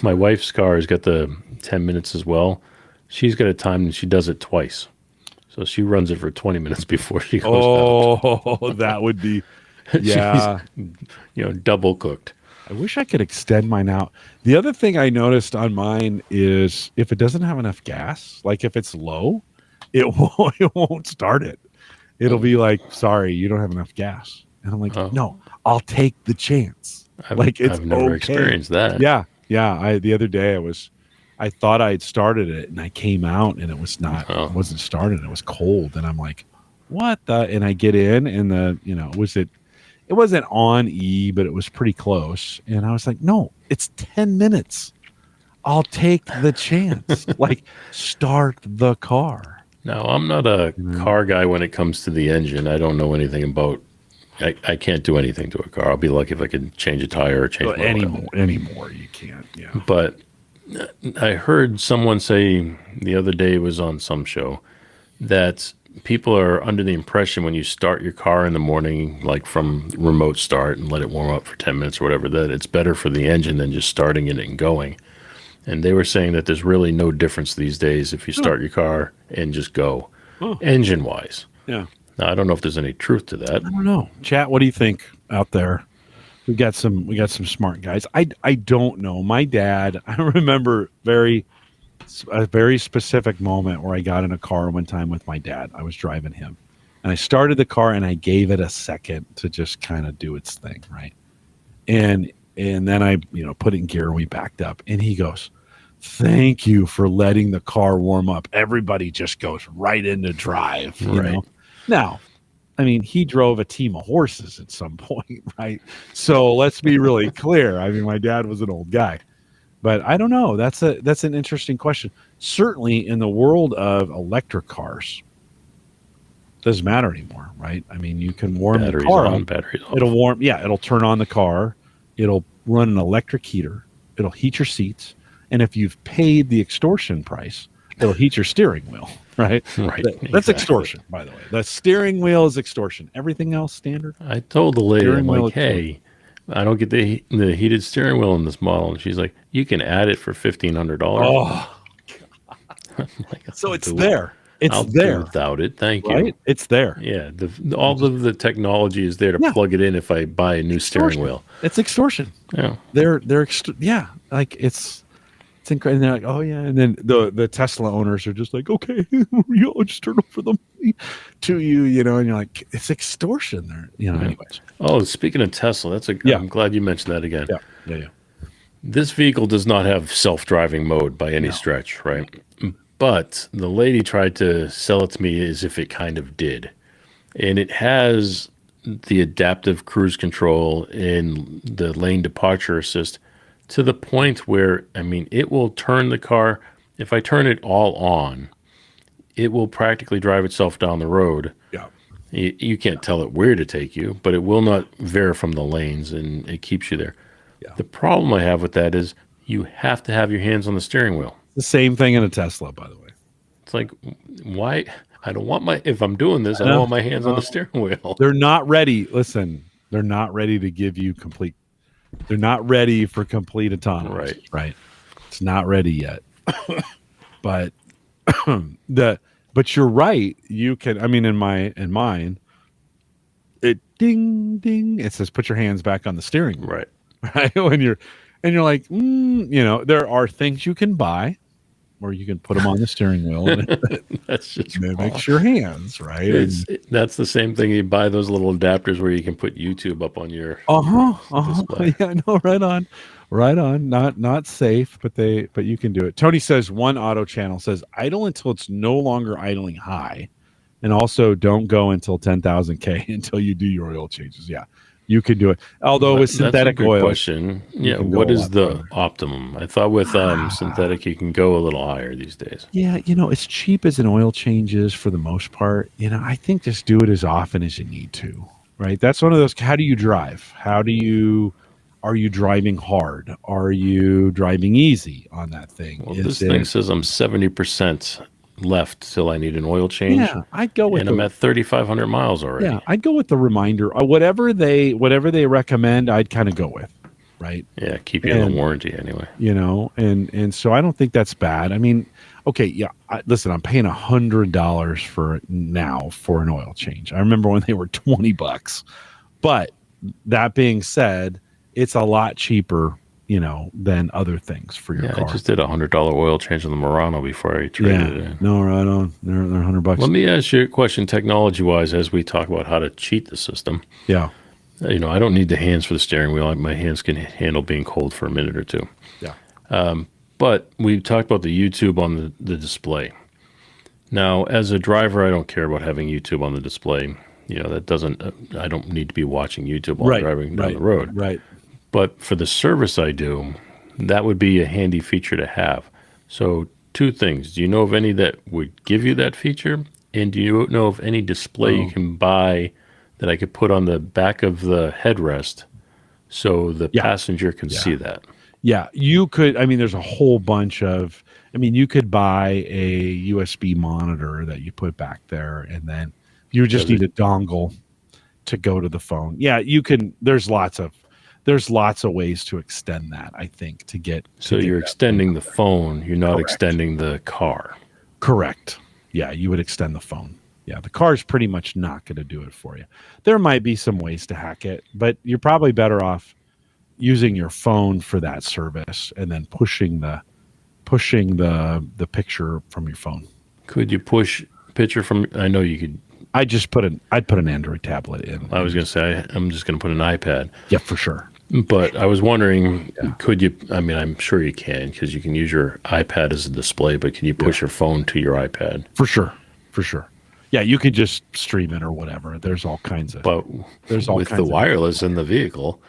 My wife's car has got the 10 minutes as well. She's got a time and she does it twice, so she runs it for 20 minutes before she goes out. Oh, that would be yeah. Double cooked. I wish I could extend mine out. The other thing I noticed on mine is if it doesn't have enough gas, like if it's low, it won't start it. It'll be like, sorry, you don't have enough gas. And I'm like, no, I'll take the chance. I've never experienced that. Yeah. The other day I thought I'd started it and I came out and it was not, it wasn't started. It was cold. And I'm like, what the, and I get in and it wasn't on E, but it was pretty close. And I was like, no, it's 10 minutes. I'll take the chance. Start the car. No, I'm not a car guy when it comes to the engine. I don't know anything about, I can't do anything to a car. I'll be lucky if I can change a tire or change anymore you can't. Yeah. But I heard someone say the other day, it was on some show, that people are under the impression when you start your car in the morning, like from remote start and let it warm up for 10 minutes or whatever, that it's better for the engine than just starting it and going. And they were saying that there's really no difference these days if you start your car and just go, engine-wise. Yeah. Now, I don't know if there's any truth to that. I don't know. Chat, what do you think out there? We got some smart guys. I don't know. My dad, I remember a very specific moment where I got in a car one time with my dad. I was driving him and I started the car and I gave it a second to just kind of do its thing. Right. And then I, put it in gear and we backed up and he goes, thank you for letting the car warm up. Everybody just goes right into drive. You know? Now, I mean, he drove a team of horses at some point. Right. So let's be really clear. I mean, my dad was an old guy. But I don't know. That's an interesting question. Certainly in the world of electric cars, it doesn't matter anymore, right? I mean, you can warm the car on, batteries off. It'll warm, it'll turn on the car. It'll run an electric heater. It'll heat your seats. And if you've paid the extortion price, it'll heat your steering wheel, right? Right. That's extortion, by the way. The steering wheel is extortion. Everything else standard. I told the lady, I'm like, hey, I don't get the heated steering wheel in this model. And she's like, you can add it for $1,500. Oh, so it's there. It's there. Without it. Thank you. Right? It's there. Yeah. All of the technology is there to plug it in if I buy a new steering wheel. It's extortion. Yeah. It's incredible. And they're like, oh yeah. And then the Tesla owners are just like, okay, I'll just turn over the money to you, and you're like, it's extortion there. Anyways. Oh, speaking of Tesla, I'm glad you mentioned that again. Yeah. This vehicle does not have self-driving mode by any stretch, right? But the lady tried to sell it to me as if it kind of did. And it has the adaptive cruise control and the lane departure assist to the point where, I mean, it will turn the car. If I turn it all on, it will practically drive itself down the road. Yeah. You can't tell it where to take you, but it will not veer from the lanes, and it keeps you there. Yeah. The problem I have with that is you have to have your hands on the steering wheel. The same thing in a Tesla, by the way. It's like, why? I don't want if I'm doing this, I don't want my hands on the steering wheel. They're not ready. Listen, they're not ready to give you they're not ready for complete autonomy. Right. It's not ready yet. But but you're right. You can, I mean, in mine, it ding, ding. It says, put your hands back on the steering wheel. Right. When you're like, there are things you can buy where you can put them on the steering wheel. And that's just mimics your hands, right? That's the same thing. You buy those little adapters where you can put YouTube up on your display. Yeah, no, right on. Not safe, but you can do it. Tony says one auto channel says idle until it's no longer idling high, and also don't go until 10,000 K until you do your oil changes. Yeah. You can do it. Although with synthetic oil. Question. Yeah. What is the optimum? I thought with synthetic, you can go a little higher these days. Yeah. It's cheap as an oil changes for the most part. I think just do it as often as you need to. right? That's one of those. How do you drive? Are you driving hard? Are you driving easy on that thing? Well, this thing says I'm 70% left till I need an oil change. Yeah, I'd go with I'm at 3,500 miles already. Yeah, I'd go with the reminder. Whatever they recommend, I'd kind of go with, right? Yeah, keep you in the warranty anyway. And so I don't think that's bad. I mean, okay, yeah. Listen, I'm paying $100 for an oil change. I remember when they were $20, but that being said, it's a lot cheaper, than other things for your car. I just did $100 oil change on the Murano before I traded it in. No, right on. They're $100. Let me ask you a question, technology-wise, as we talk about how to cheat the system. Yeah. I don't need the hands for the steering wheel. My hands can handle being cold for a minute or two. Yeah. But we talked about the YouTube on the display. Now, as a driver, I don't care about having YouTube on the display. I don't need to be watching YouTube while driving down the road. Right. But for the service I do, that would be a handy feature to have. So 2 things. Do you know of any that would give you that feature? And do you know of any display you can buy that I could put on the back of the headrest so the passenger can see that? Yeah, you could. I mean, there's a whole bunch of. I mean, you could buy a USB monitor that you put back there, and then you just need a dongle to go to the phone. Yeah, you can. There's lots of ways to extend that. I think to get. So you're extending the phone. You're not extending the car. Correct. Yeah, you would extend the phone. Yeah, the car's pretty much not going to do it for you. There might be some ways to hack it, but you're probably better off using your phone for that service and then pushing the picture from your phone. Could you push picture from? I know you could. I'd put an Android tablet in. I was going to say I'm just going to put an iPad. Yeah, for sure. But I was wondering, could you? I mean, I'm sure you can because you can use your iPad as a display. But can you push your phone to your iPad? For sure. Yeah, you could just stream it or whatever. There's all kinds of. But with the wireless in the vehicle.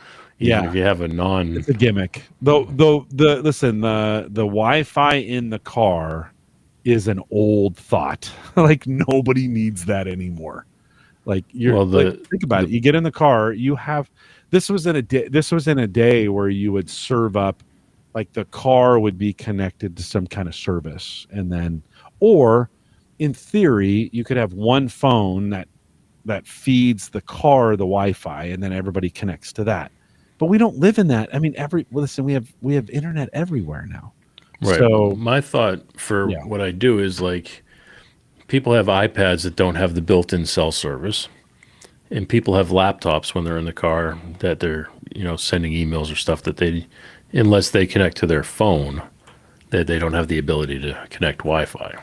Even if you have it's a gimmick. Though the Wi-Fi in the car is an old thought. Like nobody needs that anymore. Like think about it. You get in the car, this was in a day where you would serve up, like the car would be connected to some kind of service, and then, or in theory, you could have one phone that feeds the car the Wi-Fi, and then everybody connects to that. But we don't live in that. I mean, we have internet everywhere now. Right. So my thought for what I do is like people have iPads that don't have the built-in cell service, and people have laptops when they're in the car that they're sending emails or stuff that unless they connect to their phone, that they don't have the ability to connect Wi-Fi.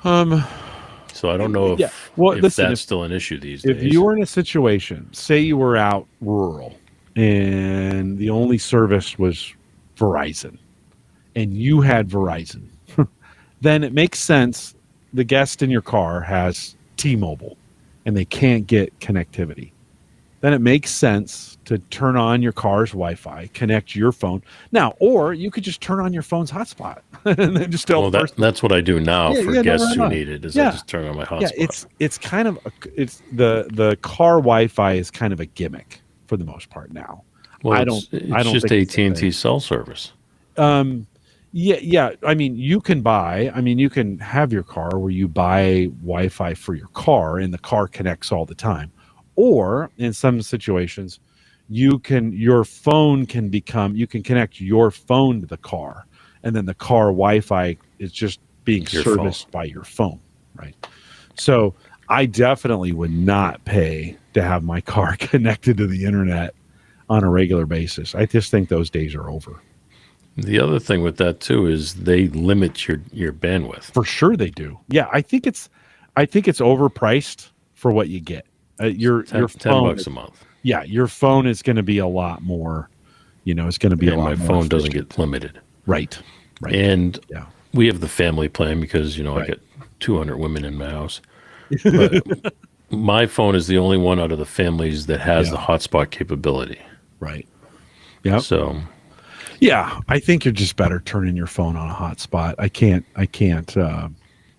So I don't know if that's still an issue these days. If you were in a situation, say you were out rural, and the only service was Verizon, and you had Verizon, then it makes sense. The guest in your car has T-Mobile, and they can't get connectivity. Then it makes sense to turn on your car's Wi-Fi, connect your phone. Now, or you could just turn on your phone's hotspot and then just tell. Well, that's what I do now for guests who need it. I just turn on my hotspot. Yeah, it's kind of the car Wi-Fi is kind of a gimmick for the most part now. Well, it's just AT&T cell service. Yeah. I mean, you can have your car where you buy Wi-Fi for your car, and the car connects all the time. Or in some situations, you can connect your phone to the car, and then the car Wi-Fi is just being serviced by your phone, right? So I definitely would not pay to have my car connected to the internet on a regular basis. I just think those days are over. The other thing with that too is they limit your bandwidth. For sure they do. Yeah, I think it's overpriced for what you get. Your phone, $10 a month. Yeah, your phone is going to be a lot more. It's going to be a lot more. My phone doesn't get limited. Right. And we have the family plan because I get 200 women in my house. But my phone is the only one out of the families that has the hotspot capability. Right. Yeah. So. Yeah, I think you're just better turning your phone on a hotspot. I can't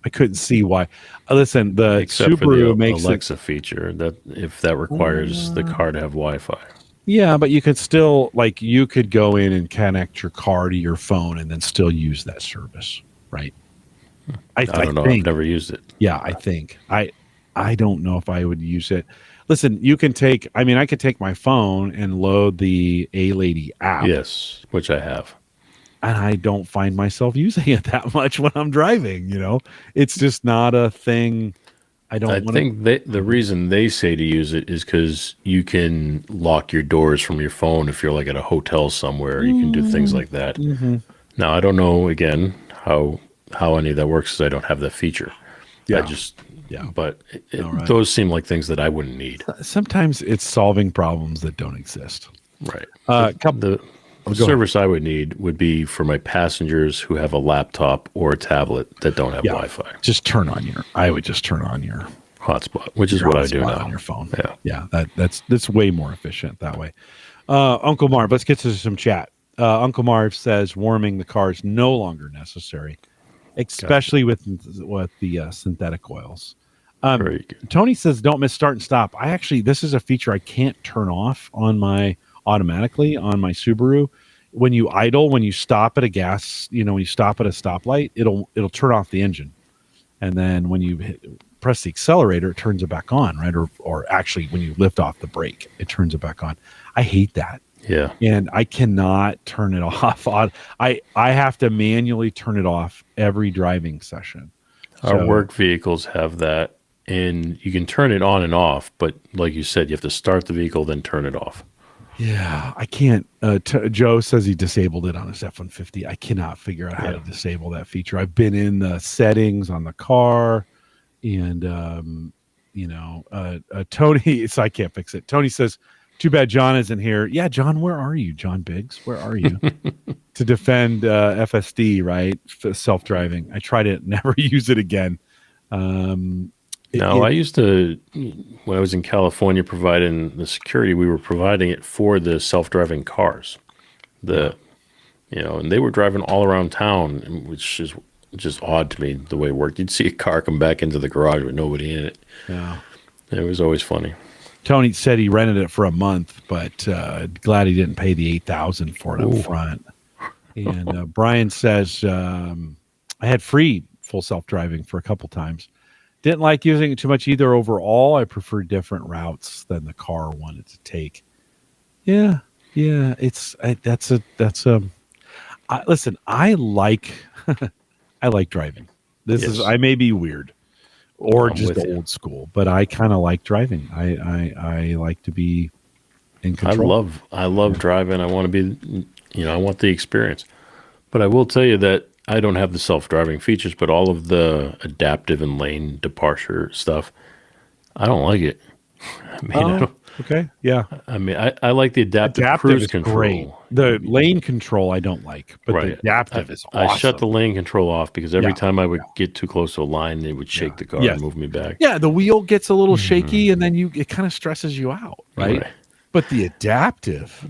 I couldn't see why. Listen, the Except for Subaru the makes Alexa feature, that if that requires the car to have Wi-Fi. Yeah, but you could still you could go in and connect your car to your phone and then still use that service, right? I don't know. I've never used it. Yeah, I think I don't know if I would use it. Listen, you can take. I mean, I could take my phone and load the A Lady app. Yes, which I have. And I don't find myself using it that much when I'm driving. It's just not a thing. I think the reason they say to use it is because you can lock your doors from your phone if you're like at a hotel somewhere. You can do things like that. Mm-hmm. Now, I don't know again how any of that works because I don't have that feature. Yeah. But those seem like things that I wouldn't need. Sometimes it's solving problems that don't exist. Right. The service I would need would be for my passengers who have a laptop or a tablet that don't have Wi-Fi. I would just turn on your hotspot, which is what I do now on your phone. Yeah. That's way more efficient that way. Uncle Marv, let's get to some chat. Uncle Marv says warming the car is no longer necessary, especially with the synthetic oils. Very good. Tony says don't miss start and stop. This is a feature I can't turn off automatically on my Subaru. When you idle, when you stop at a when you stop at a stoplight, it'll turn off the engine, and then when you press the accelerator, it turns it back on, right? Or actually, when you lift off the brake, it turns it back on. I hate that. Yeah, and I cannot turn it off. I have to manually turn it off every driving session. Our work vehicles have that, and you can turn it on and off, but like you said, you have to start the vehicle, then turn it off. Yeah, I can't. Joe says he disabled it on his F-150. I cannot figure out how to disable that feature. I've been in the settings on the car, and Tony. So I can't fix it. Tony says, "Too bad John isn't here." Yeah, John, where are you, John Biggs? Where are you to defend FSD? Right, self-driving. I tried it, never use it again. I used to, when I was in California providing the security, we were providing it for the self-driving cars. And they were driving all around town, which is just odd to me the way it worked. You'd see a car come back into the garage with nobody in it. Yeah. It was always funny. Tony said he rented it for a month, but glad he didn't pay the $8,000 for it up front. And Brian says, I had free full self-driving for a couple times. Didn't like using it too much either. Overall, I prefer different routes than the car wanted to take. Yeah. Listen, I like I like driving. I may be weird or just old school, but I kind of like driving. I like to be in control. I love driving. I want to be, I want the experience. But I will tell you that I don't have the self-driving features, but all of the adaptive and lane departure stuff, I don't like it. Okay. Yeah. I mean, I like the adaptive cruise control. Great. The lane control I don't like, but the adaptive is awesome. I shut the lane control off because every time I would get too close to a line, they would shake the car and move me back. Yeah, the wheel gets a little shaky, and then it kind of stresses you out, right? But the adaptive,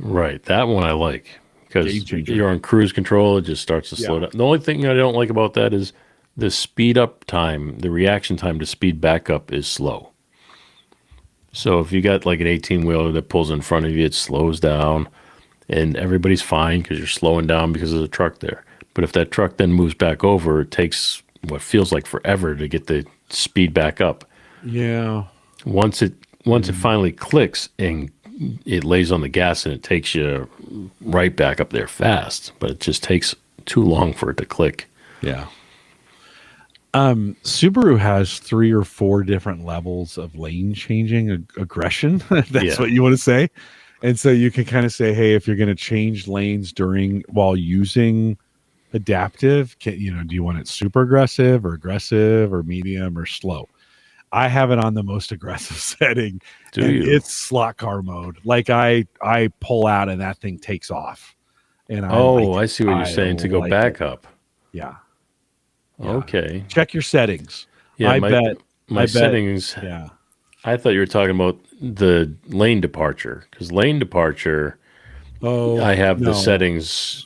that one I like. Because you're on cruise control, it just starts to slow down. The only thing I don't like about that is the speed up time, the reaction time to speed back up is slow. So if you got like an 18-wheeler that pulls in front of you, it slows down, and everybody's fine because you're slowing down because there's a truck there. But if that truck then moves back over, it takes what feels like forever to get the speed back up. Yeah. Once it finally clicks and it lays on the gas and it takes you right back up there fast, but it just takes too long for it to click. Yeah. Subaru has 3 or 4 different levels of lane changing aggression. That's what you want to say. And so you can kind of say, hey, if you're going to change lanes while using adaptive, do you want it super aggressive or medium or slow? I have it on the most aggressive setting. It's slot car mode. Like I pull out and that thing takes off. And I see what you're saying, to go back up. Yeah. Okay. Check your settings. Yeah, my settings. Yeah. I thought you were talking about the lane departure, because lane departure. I have the settings.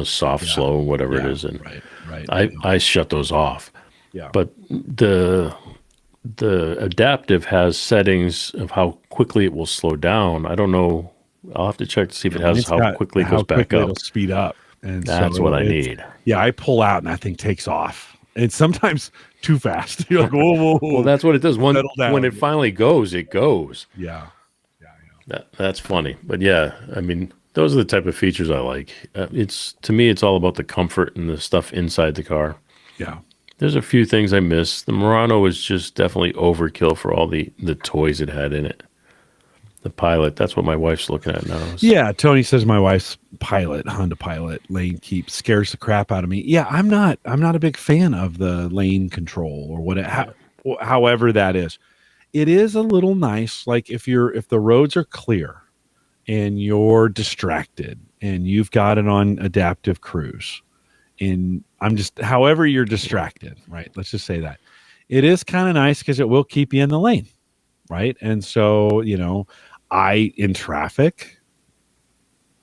Soft, slow, whatever it is, and right. I shut those off. Yeah. But the adaptive has settings of how quickly it will slow down. I don't know. I'll have to check to see if it has Mine's how got quickly it how goes back quickly up. it'll speed up. And That's so what I need. Yeah, I pull out and that thing takes off. And sometimes too fast. You're like, whoa, whoa, whoa. Well, that's what it does. Settle down. When it finally goes, it goes. Yeah. That's funny. But yeah, I mean, those are the type of features I like. To me, it's all about the comfort and the stuff inside the car. Yeah. There's a few things I miss. The Murano was just definitely overkill for all the toys it had in it. The Pilot, that's what my wife's looking at now. Yeah, Tony says my wife's Honda Pilot lane keep scares the crap out of me. Yeah, I'm not a big fan of the lane control or however that is. It is a little nice, like if the roads are clear and you're distracted and you've got it on adaptive cruise, and however you're distracted, right? Let's just say that. It is kind of nice because it will keep you in the lane, right? And so, in traffic,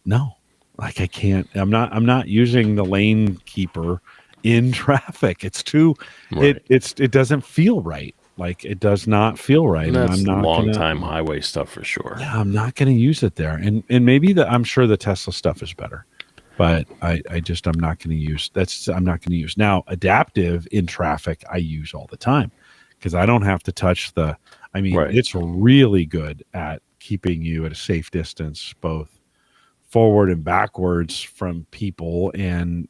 no, like I can't, I'm not using the lane keeper in traffic. It's too, right. It doesn't feel right. Like it does not feel right. And that's I'm not long time highway stuff for sure. Yeah, I'm not going to use it there. And maybe I'm sure the Tesla stuff is better, but I'm not going to use I'm not going to use now adaptive in traffic. I use all the time because I don't have to touch right. It's really good at keeping you at a safe distance, both forward and backwards from people, and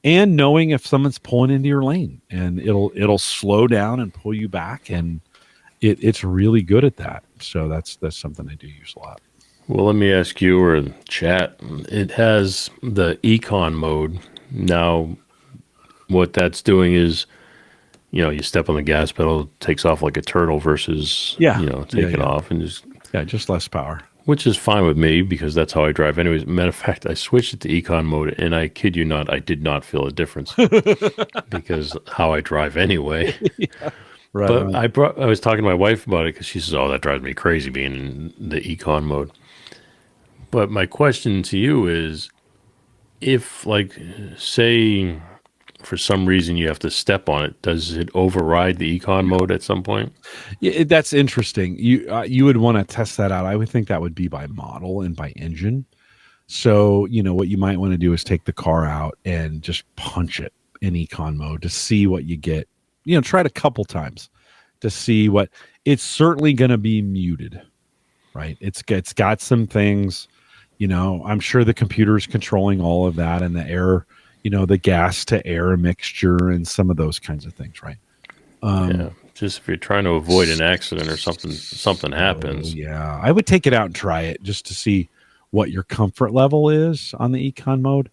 knowing if someone's pulling into your lane, and it'll slow down and pull you back, and it's really good at that. So that's something I do use a lot. Well, let me ask you or chat. It has the econ mode. Now, what that's doing is, you step on the gas pedal, it takes off like a turtle versus, taking off and just less power. Which is fine with me because that's how I drive anyways. Matter of fact, I switched it to econ mode and I kid you not, I did not feel a difference because how I drive anyway. Yeah. Right, but I was talking to my wife about it because she says, "Oh, that drives me crazy being in the econ mode." But my question to you is, if like, say for some reason you have to step on it, does it override the econ mode at some point? Yeah, that's interesting. You would want to test that out. I would think that would be by model and by engine. So, what you might want to do is take the car out and just punch it in econ mode to see what you get. Try it a couple times to see what it's certainly going to be muted, right? It's got some things, I'm sure the computer is controlling all of that and the air, the gas to air mixture and some of those kinds of things, right? Yeah. Just if you're trying to avoid an accident or something happens. Yeah. I would take it out and try it just to see what your comfort level is on the econ mode.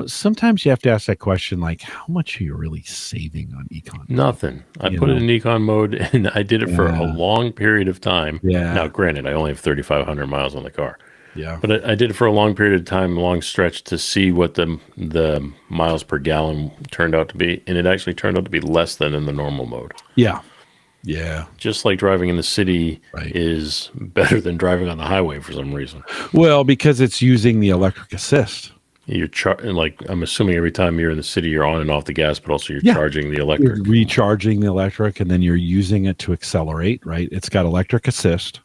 Sometimes you have to ask that question, like, how much are you really saving on econ mode? Nothing. I put it in econ mode and I did it for a long period of time. Yeah. Now, granted, I only have 3,500 miles on the car. Yeah. But I did it for a long period of time, a long stretch to see what the miles per gallon turned out to be. And it actually turned out to be less than in the normal mode. Yeah. Yeah. Just like driving in the city is better than driving on the highway for some reason. Well, because it's using the electric assist. You're I'm assuming every time you're in the city, you're on and off the gas, but also you're charging the electric. You're recharging the electric, and then you're using it to accelerate, right? It's got electric assist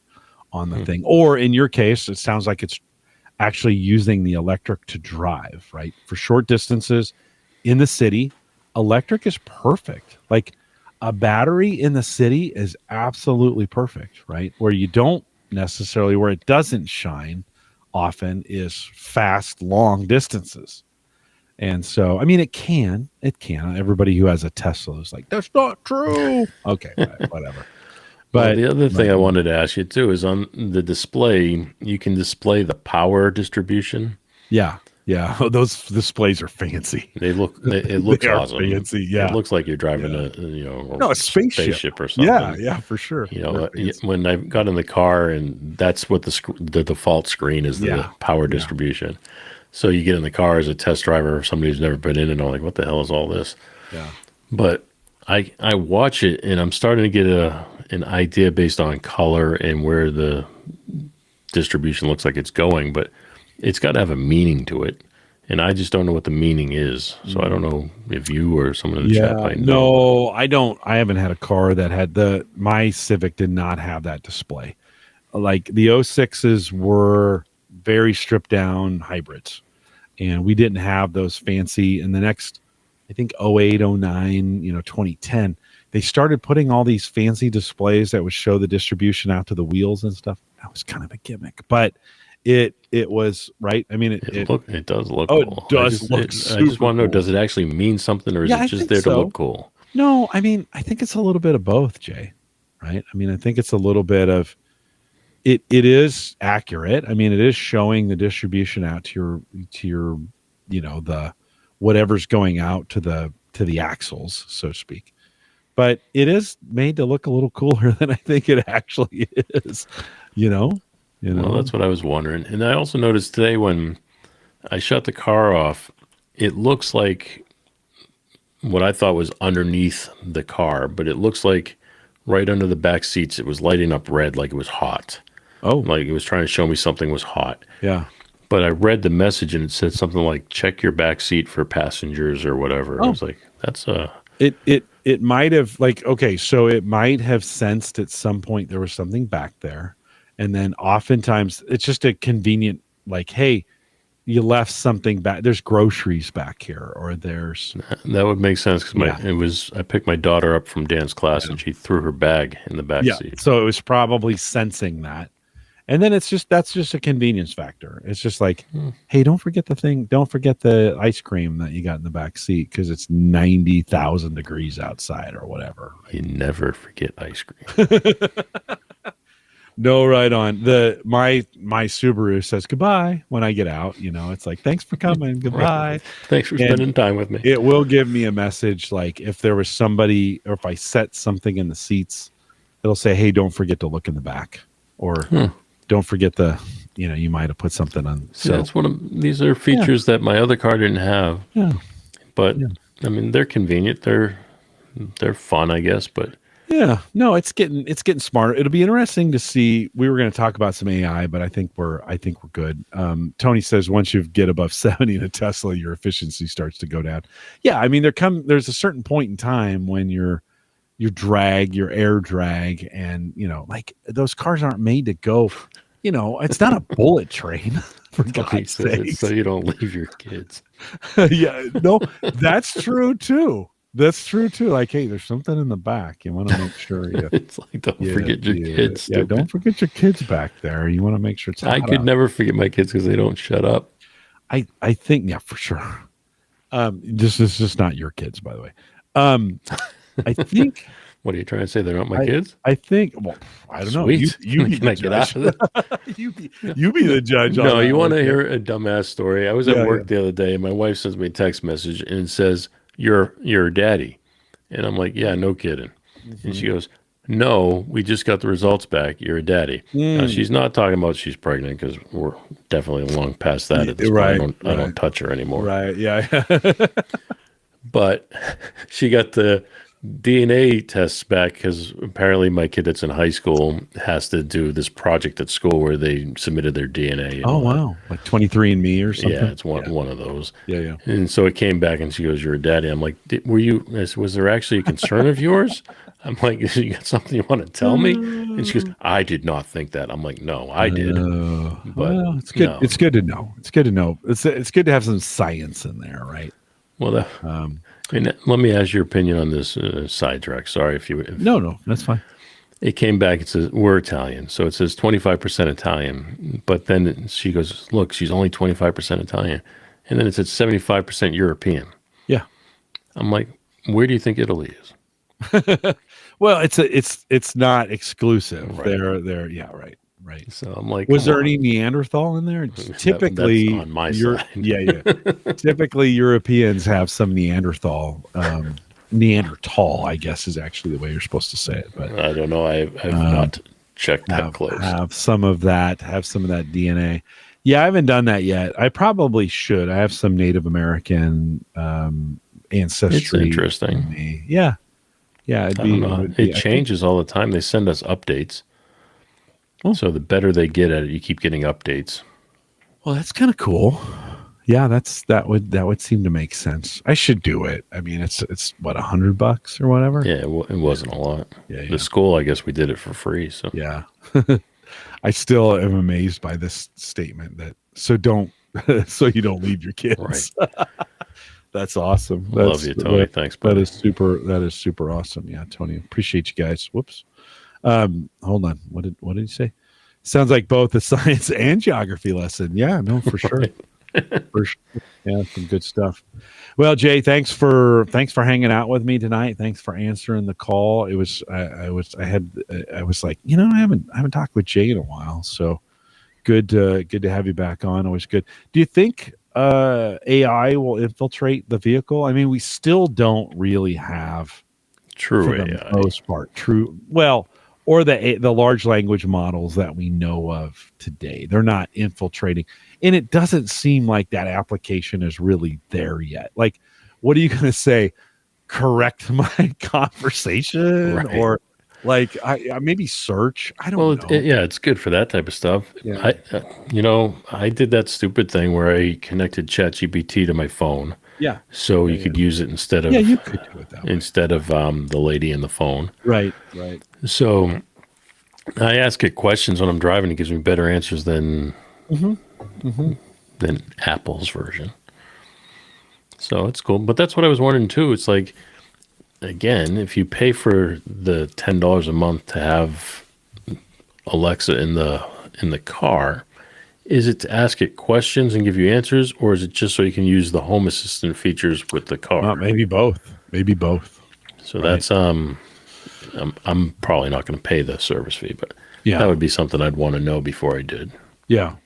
on the thing. Or in your case, it sounds like it's actually using the electric to drive, right? For short distances in the city, electric is perfect. Like a battery in the city is absolutely perfect, right? Where it doesn't shine often is fast, long distances. And so, it can. Everybody who has a Tesla is like, that's not true. Okay, whatever. But the other thing I wanted to ask you too is on the display, you can display the power distribution. Yeah. Oh, those displays are fancy. It looks awesome. Fancy. Yeah. It looks like you're driving a spaceship or something. Yeah, for sure. When I got in the car, and that's what the default screen is, the power distribution. So you get in the car as a test driver or somebody who's never been in, and I'm like, what the hell is all this? Yeah. But I watch it, and I'm starting to get an idea based on color and where the distribution looks like it's going, but it's got to have a meaning to it. and I just don't know what the meaning is. So I don't know if you or someone in the chat might know. No, I don't. I haven't had a car that had my Civic did not have that display. Like the 06s were very stripped down hybrids, and we didn't have those fancy. In the next, I think 08, 09, 2010, they started putting all these fancy displays that would show the distribution out to the wheels and stuff. That was kind of a gimmick, but it was right. I mean, it does look cool. It does look I just want to know, does it actually mean something, or is it just there to look cool? No, I mean, I think it's a little bit of both, Jay. Right? I mean, I think it's a little bit of it. It is accurate. I mean, it is showing the distribution out to your the whatever's going out to the axles, so to speak. But it is made to look a little cooler than I think it actually is. Well, that's what I was wondering. And I also noticed today when I shut the car off, it looks like what I thought was underneath the car, but it looks like right under the back seats, it was lighting up red like it was hot. Oh. Like it was trying to show me something was hot. Yeah. But I read the message and it said something like, check your back seat for passengers or whatever. I was like, that's It might have so it might have sensed at some point there was something back there. And then oftentimes it's just a convenient, like, hey, you left something back. There's groceries back here, or there's. That would make sense because I picked my daughter up from dance class and she threw her bag in the back seat. So it was probably sensing that. And then that's just a convenience factor. It's just like, hey, don't forget the ice cream that you got in the back seat because it's 90,000 degrees outside or whatever. You never forget ice cream. No, right on. My Subaru says goodbye when I get out. It's like, thanks for coming. Goodbye. Thanks for spending time with me. It will give me a message like if there was somebody, or if I set something in the seats, it'll say, hey, don't forget to look in the back, or don't forget you might have put something on. So that's these are features that my other car didn't have. Yeah. But I mean, they're convenient. They're fun, I guess, but. Yeah, no, it's getting smarter. It'll be interesting to see. We were going to talk about some AI, but I think we're good. Tony says once you get above 70 in a Tesla, your efficiency starts to go down. Yeah, I mean there's a certain point in time when your air drag, and like those cars aren't made to go. It's not a bullet train. For God's sake, so you don't leave your kids. Yeah, no, that's true too. That's true too. Like, hey, there's something in the back. You want to make sure you. It's like don't forget your kids. Yeah, don't forget your kids back there. You want to make sure it's. I could never forget my kids because they don't shut up. I think for sure. This is just not your kids, by the way. I think. What are you trying to say? They're not my kids? I think. Well, I don't know. You be the judge. You be the judge. No, you want to hear a dumbass story? I was at work the other day, and my wife sends me a text message, and it says, You're daddy. And I'm like, yeah, no kidding. And she goes, no, we just got the results back. You're a daddy. Now, she's not talking about she's pregnant because we're definitely long past that at this point. I don't touch her anymore. Right, yeah. But she got the DNA tests back because apparently my kid that's in high school has to do this project at school where they submitted their DNA. Oh, wow. Like 23andMe or something? Yeah, it's one of those. Yeah. And so it came back and she goes, you're a daddy. I'm like, was there actually a concern of yours? I'm like, you got something you want to tell me? And she goes, I did not think that. I'm like, no, I did. But well, it's good. No. It's good to know. It's good to know. It's good to have some science in there, right? Well, let me ask your opinion on this sidetrack. Sorry if No, that's fine. It came back. It says we're Italian, so it says 25% Italian. But then she goes, look, she's only 25% Italian, and then it said 75% European. Yeah, I'm like, where do you think Italy is? Well, it's not exclusive. Right. They're yeah, right. So I'm like, was there any Neanderthal in there? Typically, that's on my side. Yeah. Typically, Europeans have some Neanderthal. Neanderthal, I guess, is actually the way you're supposed to say it. But I don't know. I've not checked that close. Have some of that DNA. Yeah, I haven't done that yet. I probably should. I have some Native American ancestry. It's interesting. Yeah. It changes all the time. They send us updates. So the better they get at it, you keep getting updates. Well, that's kind of cool. Yeah, that would seem to make sense. I should do it. I mean, it's what, $100 or whatever. Yeah, it wasn't a lot. Yeah, The school, I guess we did it for free. So yeah. I still am amazed by this statement that so you don't leave your kids. right. That's awesome. Love you, Tony. Thanks, buddy. That is super awesome. Yeah, Tony. Appreciate you guys. Whoops. Hold on. What did he say? Sounds like both a science and geography lesson. Yeah, no, for sure. For sure. Yeah, some good stuff. Well, Jay, thanks for hanging out with me tonight. Thanks for answering the call. It was I was like, I haven't talked with Jay in a while, so good to have you back on. Always good. Do you think AI will infiltrate the vehicle? I mean, we still don't really have true for the AI. most part or the large language models that we know of today. They're not infiltrating. And it doesn't seem like that application is really there yet. Like, what are you going to say? Correct my conversation? Right. Or like, I maybe search. I don't know. It's good for that type of stuff. Yeah. I did that stupid thing where I connected ChatGPT to my phone. Yeah. So you could use it instead of you could do it that way. Instead of the lady in the phone. Right. So I ask it questions when I'm driving. It gives me better answers than Apple's version. So it's cool. But that's what I was wondering too. It's like, again, if you pay for the $10 a month to have Alexa in the car, is it to ask it questions and give you answers, or is it just so you can use the Home Assistant features with the car? Maybe both. So that's I'm probably not going to pay the service fee, but that would be something I'd want to know before I did. Yeah.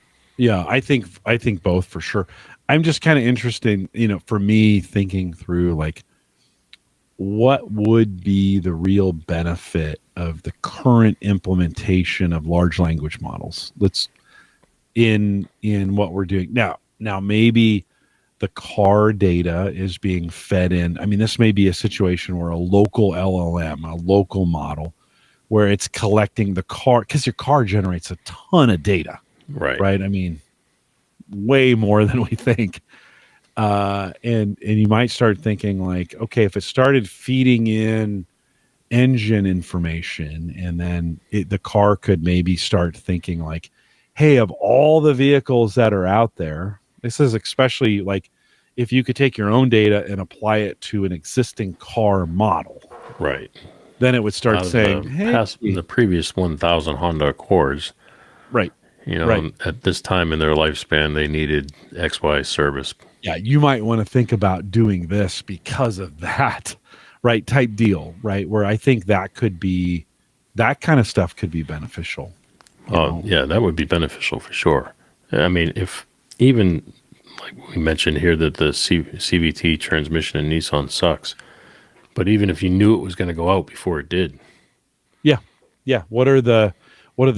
I think both for sure. I'm just kind of interested, for me, thinking through like what would be the real benefit of the current implementation of large language models. In what we're doing now maybe the car data is being fed in. I mean, this may be a situation where a local LLM, a local model, where it's collecting the car, because your car generates a ton of data, right? I mean, way more than we think. And you might start thinking like, okay, if it started feeding in engine information, and then the car could maybe start thinking like, hey, of all the vehicles that are out there, this is especially like if you could take your own data and apply it to an existing car model. Right. Then it would start saying, the previous 1,000 Honda Accords. Right. At this time in their lifespan, they needed XY service. Yeah, you might want to think about doing this because of that, right? Type deal, right? Where I think that kind of stuff could be beneficial. Yeah, that would be beneficial for sure. I mean, if even like we mentioned here that the CVT transmission in Nissan sucks, but even if you knew it was going to go out before it did. Yeah. What are the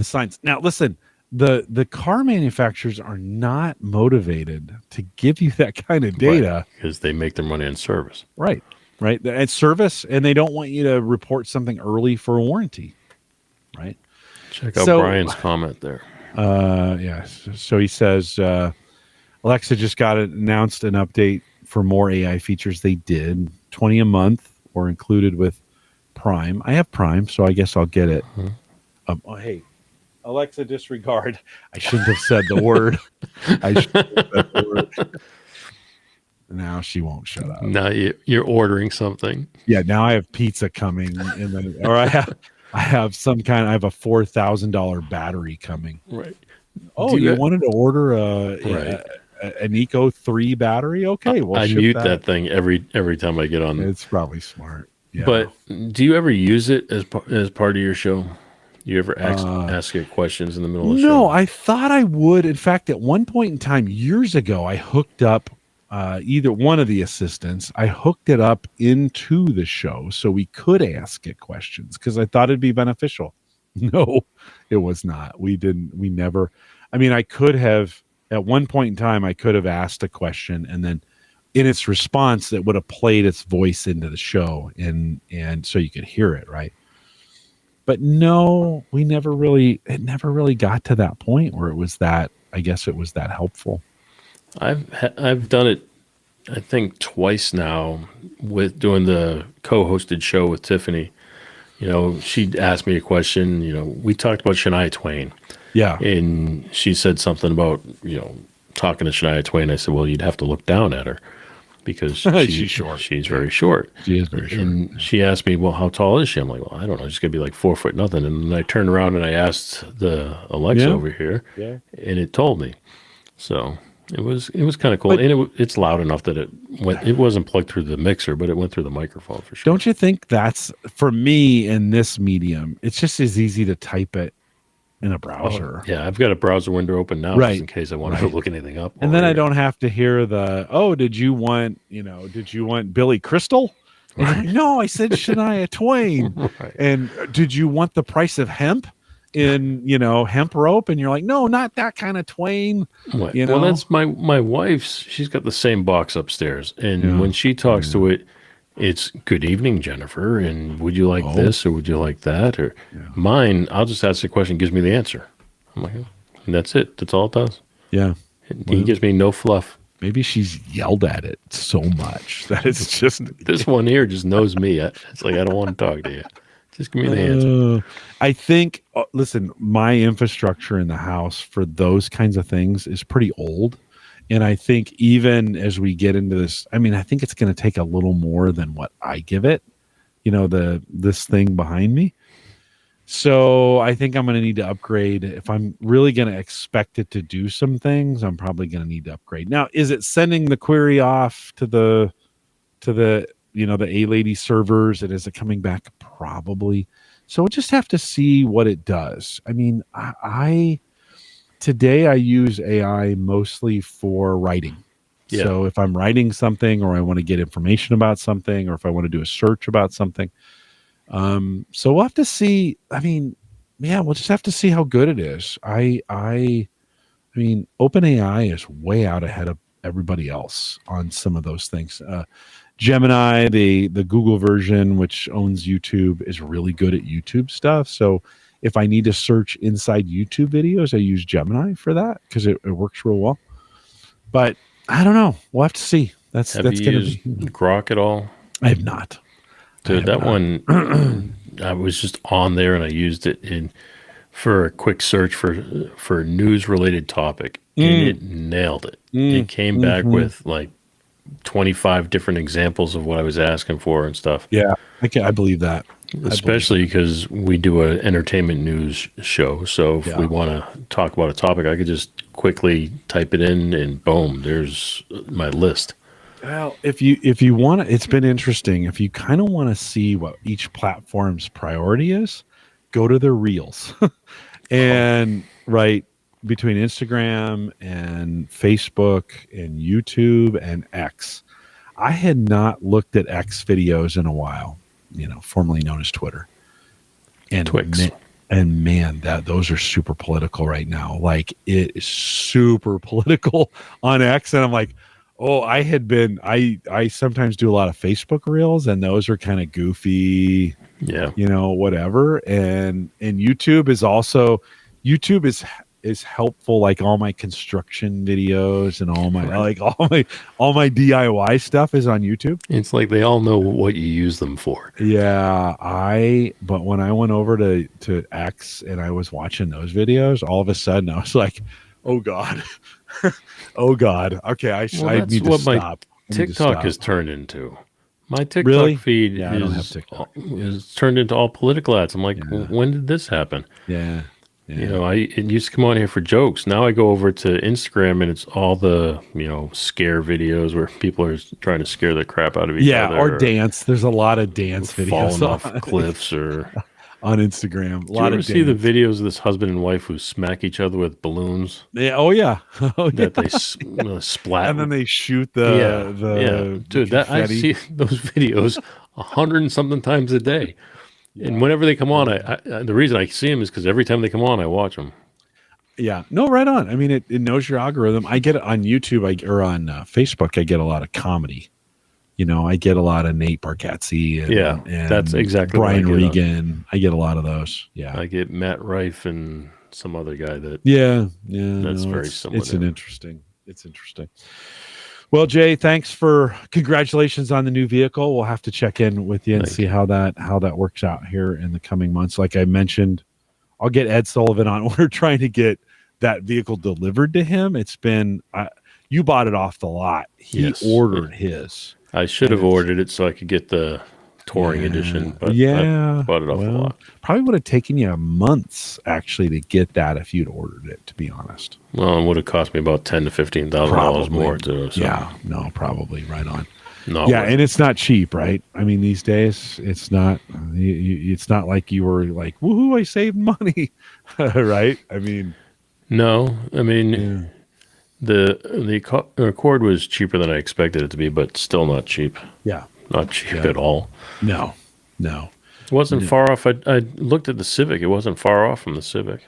signs? Now, listen, the car manufacturers are not motivated to give you that kind of data because they make their money on service. Right. And service, and they don't want you to report something early for a warranty. Right. Check out Brian's comment there. So he says, Alexa just announced an update for more AI features. They did $20 a month or included with Prime. I have Prime, so I guess I'll get it. Hey, Alexa, disregard. I shouldn't have said the word. Now she won't shut up. Now you're ordering something. Yeah, now I have pizza coming, or I have some kind. I have a $4,000 battery coming. Right. Oh, you wanted to order an Eco 3 battery? Okay, well, I mute that thing every time I get on. It's probably smart. Yeah. But do you ever use it as part of your show? You ever ask it questions in the middle of the show? No, I thought I would. In fact, at one point in time, years ago, I hooked up either one of the assistants. I hooked it up into the show so we could ask it questions because I thought it'd be beneficial. No, it was not. We never. I mean, I could have, at one point in time, I could have asked a question, and then in its response, it would have played its voice into the show, and so you could hear it, right? But no, it never really got to that point where it was that, I guess it was that helpful. I've done it, I think, twice now with doing the co-hosted show with Tiffany. She asked me a question. We talked about Shania Twain. Yeah. And she said something about, talking to Shania Twain. I said, well, you'd have to look down at her because she's short. She's very short. She is very short. And she asked me, well, how tall is she? I'm like, well, I don't know. She's going to be like 4 foot nothing. And then I turned around and I asked the Alexa over here, and it told me. So it was kind of cool. And it's loud enough that it wasn't plugged through the mixer, but it went through the microphone for sure. Don't you think that's, for me in this medium, it's just as easy to type it in a browser. Yeah, I've got a browser window open now just in case I want to look anything up. And then I don't have to hear did you want Billy Crystal? Right. No, I said Shania Twain. Right. And did you want the price of hemp in, hemp rope? And you're like, no, not that kind of Twain. Right. Well, that's my wife's. She's got the same box upstairs. And when she talks to it, it's good evening, Jennifer, and would you like this or would you like that? Or mine, I'll just ask the question, gives me the answer. I'm like, and that's it. That's all it does. Yeah. He gives me no fluff. Maybe she's yelled at it so much that it's just... This one here just knows me. It's like, I don't want to talk to you. Just give me the answer. I think, listen, my infrastructure in the house for those kinds of things is pretty old. And I think even as we get into this, I think it's going to take a little more than what I give it, this thing behind me. So I think I'm going to need to upgrade. If I'm really going to expect it to do some things, I'm probably going to need to upgrade. Now, is it sending the query off to the the A-Lady servers? And is it coming back? Probably. So we'll just have to see what it does. Today I use AI mostly for writing. Yeah. So if I'm writing something or I want to get information about something or if I want to do a search about something. So we'll have to see. We'll just have to see how good it is. OpenAI is way out ahead of everybody else on some of those things. Gemini, the Google version, which owns YouTube, is really good at YouTube stuff. So if I need to search inside YouTube videos, I use Gemini for that because it works real well. But I don't know. We'll have to see. That's going to be Grok at all? I have not. Dude, that one, I was just on there and I used it for a quick search for a news-related topic, and it nailed it. It came back with like 25 different examples of what I was asking for and stuff. Yeah, I believe that. Especially because we do an entertainment news show. So if we want to talk about a topic, I could just quickly type it in and boom, there's my list. Well, if you want to, it's been interesting. If you kind of want to see what each platform's priority is, go to their reels and between Instagram and Facebook and YouTube and X. I had not looked at X videos in a while. Formerly known as Twitter, and Twix. Man, those are super political right now. Like, it is super political on X, and I'm like, I sometimes do a lot of Facebook reels, and those are kind of goofy, whatever. And YouTube is helpful, like all my construction videos and all my DIY stuff is on YouTube. It's like they all know what you use them for. Yeah, but when I went over to X and I was watching those videos, all of a sudden I was like, oh God. Oh God. Okay, I need to stop. TikTok has turned into. My TikTok feed I don't have TikTok. is turned into all political ads. I'm like, when did this happen? Yeah. It used to come on here for jokes. Now I go over to Instagram and it's all the, scare videos where people are trying to scare the crap out of each other. Yeah, or dance. There's a lot of dance videos. Falling off cliffs or... on Instagram. Do you ever see the videos of this husband and wife who smack each other with balloons? Yeah. Oh, yeah. That they splat. And then they shoot the Dude, I see those videos 100 and something times a day. Yeah. And whenever they come on, I the reason I see them is because every time they come on, I watch them. Yeah, no, right on. It knows your algorithm. I get it on YouTube or on Facebook. I get a lot of comedy. I get a lot of Nate Bargatze. And that's exactly Brian Regan. I get a lot of those. Yeah, I get Matt Rife and some other guy that. Yeah, that's very similar. It's an interesting. It's interesting. Well, Jay, congratulations on the new vehicle. We'll have to check in with you and see how that works out here in the coming months. Like I mentioned, I'll get Ed Sullivan on. We're trying to get that vehicle delivered to him. It's been you bought it off the lot. He ordered his. I should have ordered it so I could get the touring edition, but I bought it off the lot. Probably would have taken you months actually to get that if you'd ordered it, to be honest. Well, it would have cost me about $10,000 to $15,000 more too. So. Yeah, no, probably right on. No, and it's not cheap, right? I mean, these days it's not. It's not like you were like, "Woohoo! I saved money," right? I mean, no, I mean, the Accord was cheaper than I expected it to be, but still not cheap. Yeah, not cheap at all. No. It wasn't far off. I looked at the Civic. It wasn't far off from the Civic.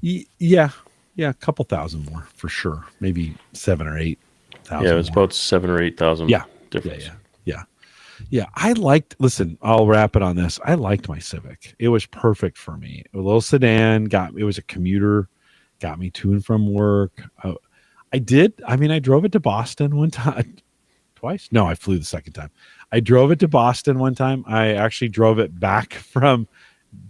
Yeah, a couple thousand more for sure. Maybe 7,000 or 8,000. Yeah, it was about 7,000 or 8,000. Difference. Yeah. I'll wrap it on this. I liked my Civic. It was perfect for me. A little sedan. It was a commuter. Got me to and from work. I drove it to Boston one time. Twice? No, I flew the second time. I drove it to Boston one time. I actually drove it back from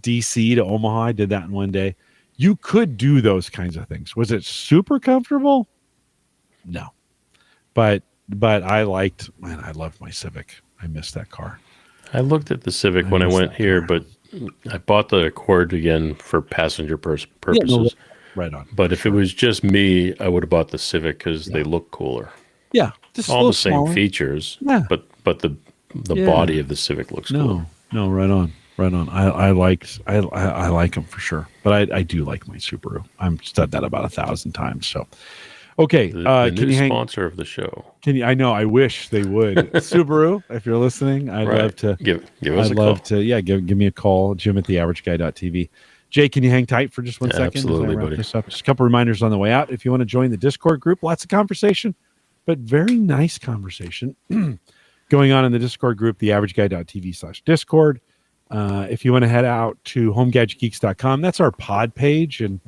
DC to Omaha. I did that in one day. You could do those kinds of things. Was it super comfortable? No. But I loved my Civic. I missed that car. I looked at the Civic when I went here, but I bought the Accord again for passenger purposes. Right on. But if it was just me, I would have bought the Civic because they look cooler. Yeah. Just all the same smaller features. Yeah. But the body of the Civic looks cooler. No, right on. I like them for sure. But I do like my Subaru. I've said that about 1,000 times. So, okay. The new sponsor of the show. I know. I wish they would. Subaru, if you're listening, I'd love to give us a call. Give me a call. Jim at theaverageguy.tv. Jay, can you hang tight for just one second? Absolutely, buddy. Just a couple reminders on the way out. If you want to join the Discord group, lots of conversation, but very nice conversation going on in the Discord group, theaverageguy.tv/Discord. If you want to head out to homegadgetgeeks.com, that's our pod page, and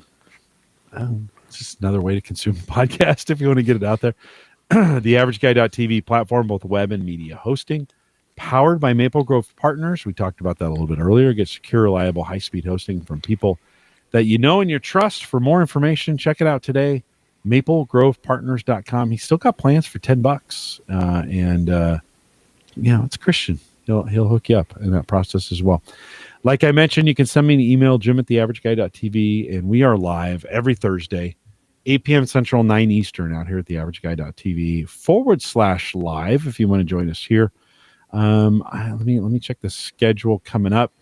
it's just another way to consume the podcast if you want to get it out there. Theaverageguy.tv platform, both web and media hosting, powered by Maple Grove Partners. We talked about that a little bit earlier. Get secure, reliable, high-speed hosting from people that you know and you trust. For more information, check it out today, maplegrovepartners.com. He's still got plans for $10, and it's Christian. He'll hook you up in that process as well. Like I mentioned, you can send me an email, Jim at theaverageguy.tv, and we are live every Thursday, 8 p.m. Central, 9 Eastern, out here at theaverageguy.tv/live if you want to join us here. Let me check the schedule coming up.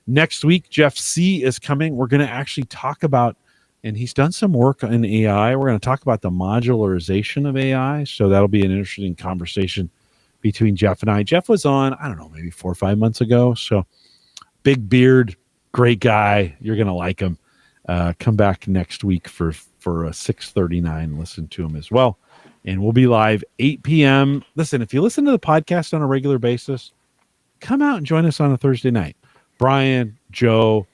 Next week, Jeff C. is coming. We're going to actually talk about, and he's done some work in AI. We're going to talk about the modularization of AI. So that'll be an interesting conversation between Jeff and I. Jeff was on, I don't know, maybe 4 or 5 months ago. So big beard, great guy. You're going to like him. Come back next week for a 6:39. Listen to him as well. And we'll be live 8 p.m. Listen, if you listen to the podcast on a regular basis, come out and join us on a Thursday night. Brian, Joe,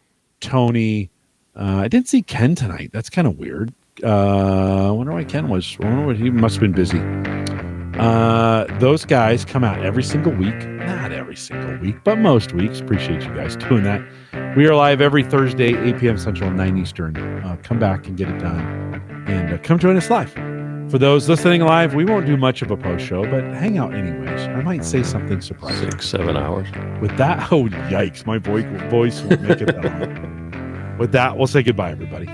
Tony. I didn't see Ken tonight. That's kind of weird. I wonder why Ken was. He must have been busy. Those guys come out every single week. Not every single week, but most weeks. Appreciate you guys doing that. We are live every Thursday, 8 p.m. Central, 9 Eastern. Come back and get it done. And come join us live. For those listening live, we won't do much of a post show, but hang out anyways. I might say something surprising. 6-7 hours. With that, oh, yikes. My voice won't make it that long. With that, we'll say goodbye, everybody.